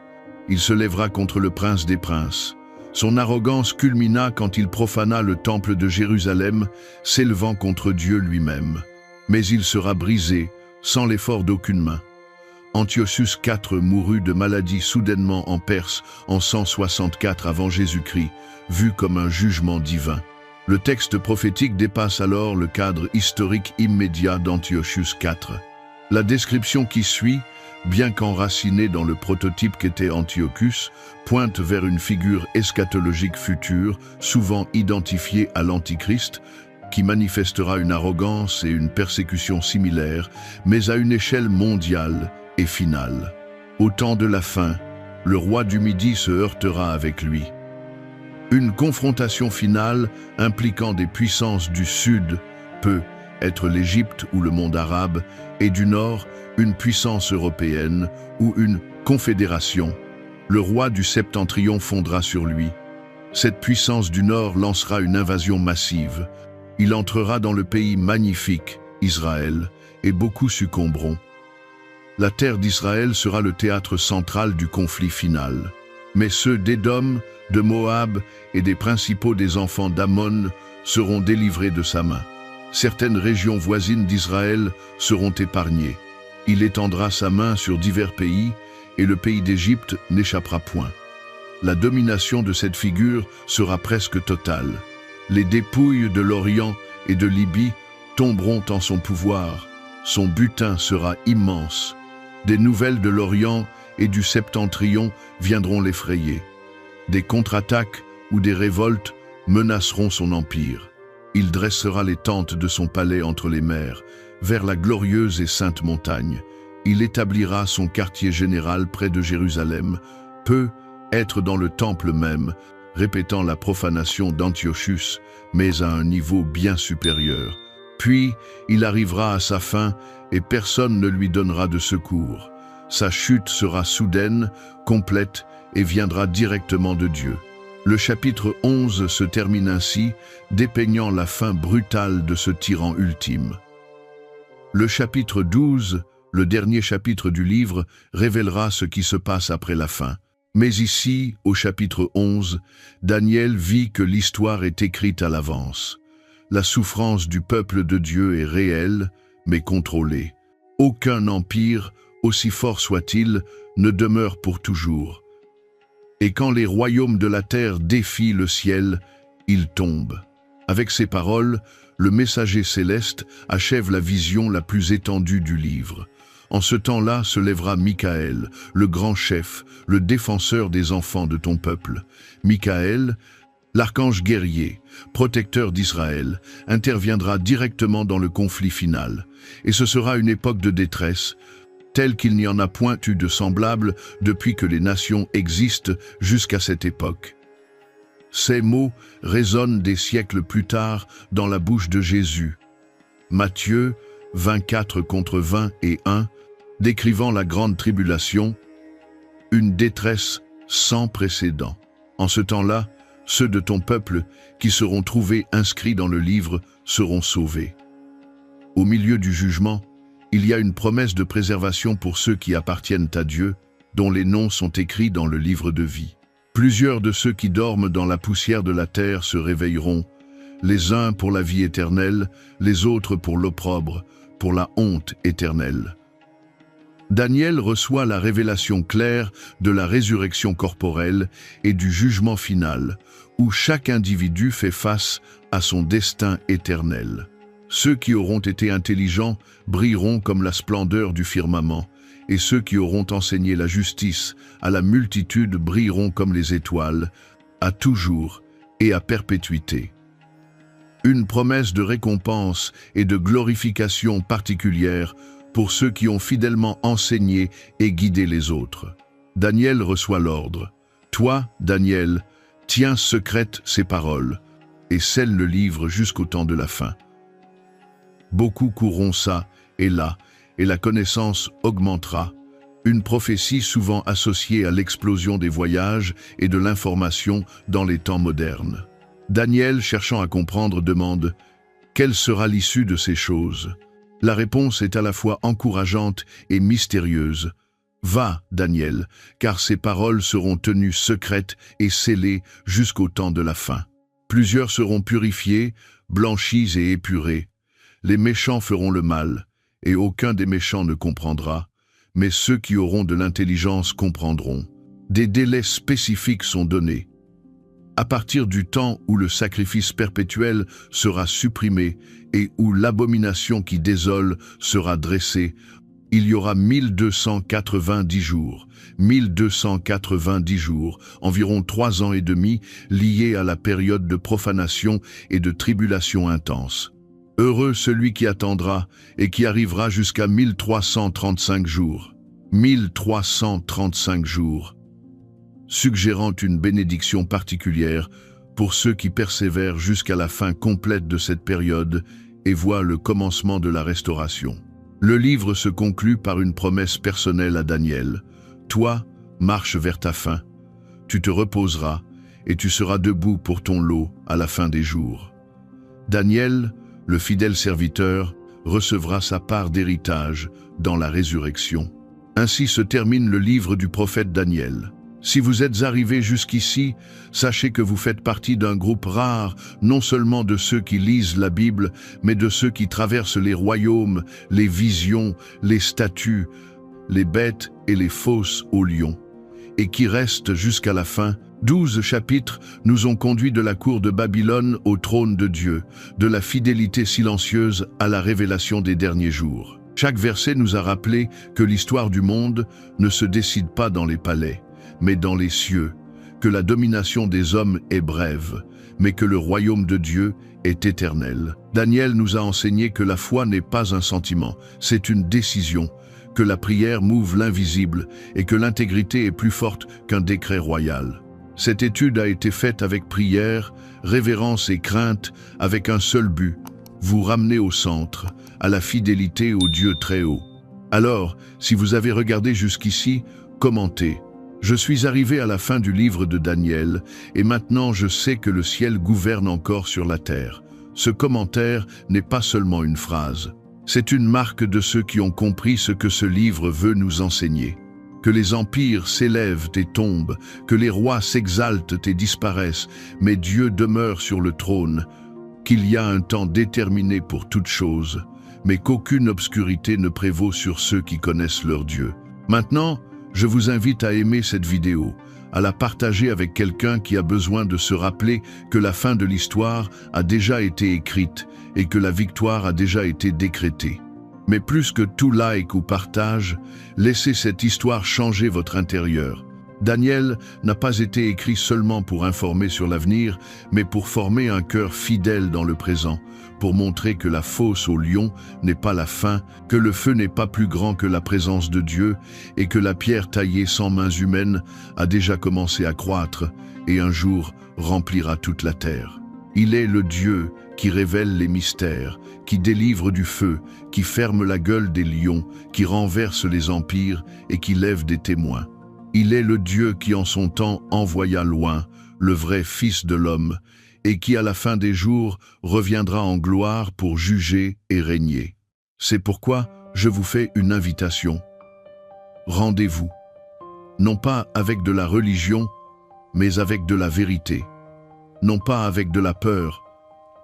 Il se lèvera contre le prince des princes. Son arrogance culmina quand il profana le temple de Jérusalem, s'élevant contre Dieu lui-même. Mais il sera brisé, sans l'effort d'aucune main. Antiochus IV mourut de maladie soudainement en Perse en 164 avant Jésus-Christ, vu comme un jugement divin. Le texte prophétique dépasse alors le cadre historique immédiat d'Antiochus IV. La description qui suit, bien qu'enracinée dans le prototype qu'était Antiochus, pointe vers une figure eschatologique future, souvent identifiée à l'Antichrist, qui manifestera une arrogance et une persécution similaires, mais à une échelle mondiale et finale. Au temps de la fin, le roi du Midi se heurtera avec lui. Une confrontation finale impliquant des puissances du Sud peut être l'Égypte ou le monde arabe, et du Nord, une puissance européenne ou une confédération. Le roi du Septentrion fondera sur lui. Cette puissance du Nord lancera une invasion massive. Il entrera dans le pays magnifique, Israël, et beaucoup succomberont. La terre d'Israël sera le théâtre central du conflit final. Mais ceux d'Édom, de Moab et des principaux des enfants d'Ammon seront délivrés de sa main. Certaines régions voisines d'Israël seront épargnées. Il étendra sa main sur divers pays, et le pays d'Égypte n'échappera point. La domination de cette figure sera presque totale. Les dépouilles de l'Orient et de Libye tomberont en son pouvoir. Son butin sera immense. Des nouvelles de l'Orient et du Septentrion viendront l'effrayer. Des contre-attaques ou des révoltes menaceront son empire. Il dressera les tentes de son palais entre les mers, vers la glorieuse et sainte montagne. Il établira son quartier général près de Jérusalem, peut être dans le temple même, répétant la profanation d'Antiochus, mais à un niveau bien supérieur. Puis, il arrivera à sa fin et personne ne lui donnera de secours. Sa chute sera soudaine, complète et viendra directement de Dieu. Le chapitre 11 se termine ainsi, dépeignant la fin brutale de ce tyran ultime. Le chapitre 12, le dernier chapitre du livre, révélera ce qui se passe après la fin. Mais ici, au chapitre 11, Daniel vit que l'histoire est écrite à l'avance. La souffrance du peuple de Dieu est réelle, mais contrôlée. Aucun empire, aussi fort soit-il, ne demeure pour toujours. Et quand les royaumes de la terre défient le ciel, ils tombent. Avec ces paroles, le messager céleste achève la vision la plus étendue du livre. En ce temps-là se lèvera Michaël, le grand chef, le défenseur des enfants de ton peuple. Michaël, l'archange guerrier, protecteur d'Israël, interviendra directement dans le conflit final. Et ce sera une époque de détresse, telle qu'il n'y en a point eu de semblable depuis que les nations existent jusqu'à cette époque. Ces mots résonnent des siècles plus tard dans la bouche de Jésus. Matthieu 24 contre 20 et 1, décrivant la grande tribulation, une détresse sans précédent. En ce temps-là, ceux de ton peuple qui seront trouvés inscrits dans le livre seront sauvés. Au milieu du jugement, il y a une promesse de préservation pour ceux qui appartiennent à Dieu, dont les noms sont écrits dans le livre de vie. Plusieurs de ceux qui dorment dans la poussière de la terre se réveilleront, les uns pour la vie éternelle, les autres pour l'opprobre, pour la honte éternelle. Daniel reçoit la révélation claire de la résurrection corporelle et du jugement final, où chaque individu fait face à son destin éternel. Ceux qui auront été intelligents brilleront comme la splendeur du firmament, et ceux qui auront enseigné la justice à la multitude brilleront comme les étoiles, à toujours et à perpétuité. Une promesse de récompense et de glorification particulière pour ceux qui ont fidèlement enseigné et guidé les autres. Daniel reçoit l'ordre. Toi, Daniel, tiens secrètes ces paroles et scelle le livre jusqu'au temps de la fin. Beaucoup courront ça et là, et la connaissance augmentera. Une prophétie souvent associée à l'explosion des voyages et de l'information dans les temps modernes. Daniel, cherchant à comprendre, demande « Quelle sera l'issue de ces choses ?» La réponse est à la fois encourageante et mystérieuse. « Va, Daniel, car ces paroles seront tenues secrètes et scellées jusqu'au temps de la fin. Plusieurs seront purifiés, blanchis et épurés. Les méchants feront le mal, et aucun des méchants ne comprendra, mais ceux qui auront de l'intelligence comprendront. Des délais spécifiques sont donnés. À partir du temps où le sacrifice perpétuel sera supprimé et où l'abomination qui désole sera dressée, il y aura 1290 jours. 1290 jours, environ 3 ans et demi, liés à la période de profanation et de tribulation intense. Heureux celui qui attendra et qui arrivera jusqu'à 1335 jours. 1335 jours, suggérant une bénédiction particulière pour ceux qui persévèrent jusqu'à la fin complète de cette période et voient le commencement de la restauration. Le livre se conclut par une promesse personnelle à Daniel. Toi, marche vers ta fin. Tu te reposeras et tu seras debout pour ton lot à la fin des jours. Daniel, le fidèle serviteur, recevra sa part d'héritage dans la résurrection. Ainsi se termine le livre du prophète Daniel. Si vous êtes arrivé jusqu'ici, sachez que vous faites partie d'un groupe rare, non seulement de ceux qui lisent la Bible, mais de ceux qui traversent les royaumes, les visions, les statues, les bêtes et les fosses aux lions, et qui restent jusqu'à la fin. 12 chapitres nous ont conduits de la cour de Babylone au trône de Dieu, de la fidélité silencieuse à la révélation des derniers jours. Chaque verset nous a rappelé que l'histoire du monde ne se décide pas dans les palais, mais dans les cieux, que la domination des hommes est brève, mais que le royaume de Dieu est éternel. Daniel nous a enseigné que la foi n'est pas un sentiment, c'est une décision, que la prière mouve l'invisible et que l'intégrité est plus forte qu'un décret royal. Cette étude a été faite avec prière, révérence et crainte, avec un seul but, vous ramener au centre, à la fidélité au Dieu très haut. Alors, si vous avez regardé jusqu'ici, commentez. Je suis arrivé à la fin du livre de Daniel, et maintenant je sais que le ciel gouverne encore sur la terre. Ce commentaire n'est pas seulement une phrase. C'est une marque de ceux qui ont compris ce que ce livre veut nous enseigner. Que les empires s'élèvent et tombent, que les rois s'exaltent et disparaissent, mais Dieu demeure sur le trône, qu'il y a un temps déterminé pour toute chose, mais qu'aucune obscurité ne prévaut sur ceux qui connaissent leur Dieu. Maintenant, je vous invite à aimer cette vidéo, à la partager avec quelqu'un qui a besoin de se rappeler que la fin de l'histoire a déjà été écrite et que la victoire a déjà été décrétée. Mais plus que tout like ou partage, laissez cette histoire changer votre intérieur. Daniel n'a pas été écrit seulement pour informer sur l'avenir, mais pour former un cœur fidèle dans le présent, pour montrer que la fosse au lion n'est pas la fin, que le feu n'est pas plus grand que la présence de Dieu, et que la pierre taillée sans mains humaines a déjà commencé à croître, et un jour remplira toute la terre. Il est le Dieu qui révèle les mystères, qui délivre du feu, qui ferme la gueule des lions, qui renverse les empires et qui lève des témoins. Il est le Dieu qui en son temps envoya loin le vrai Fils de l'homme et qui à la fin des jours reviendra en gloire pour juger et régner. C'est pourquoi je vous fais une invitation. Rendez-vous, non pas avec de la religion, mais avec de la vérité. Non pas avec de la peur,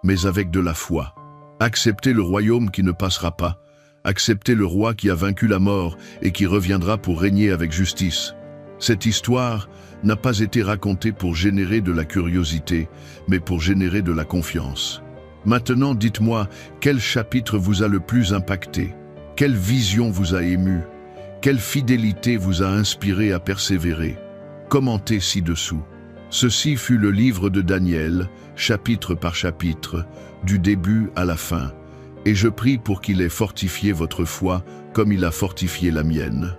mais avec de la foi. Acceptez le royaume qui ne passera pas. Acceptez le roi qui a vaincu la mort et qui reviendra pour régner avec justice. Cette histoire n'a pas été racontée pour générer de la curiosité, mais pour générer de la confiance. Maintenant, dites-moi, quel chapitre vous a le plus impacté? Quelle vision vous a ému? Quelle fidélité vous a inspiré à persévérer? Commentez ci-dessous. Ceci fut le livre de Daniel, chapitre par chapitre, du début à la fin, et je prie pour qu'il ait fortifié votre foi comme il a fortifié la mienne.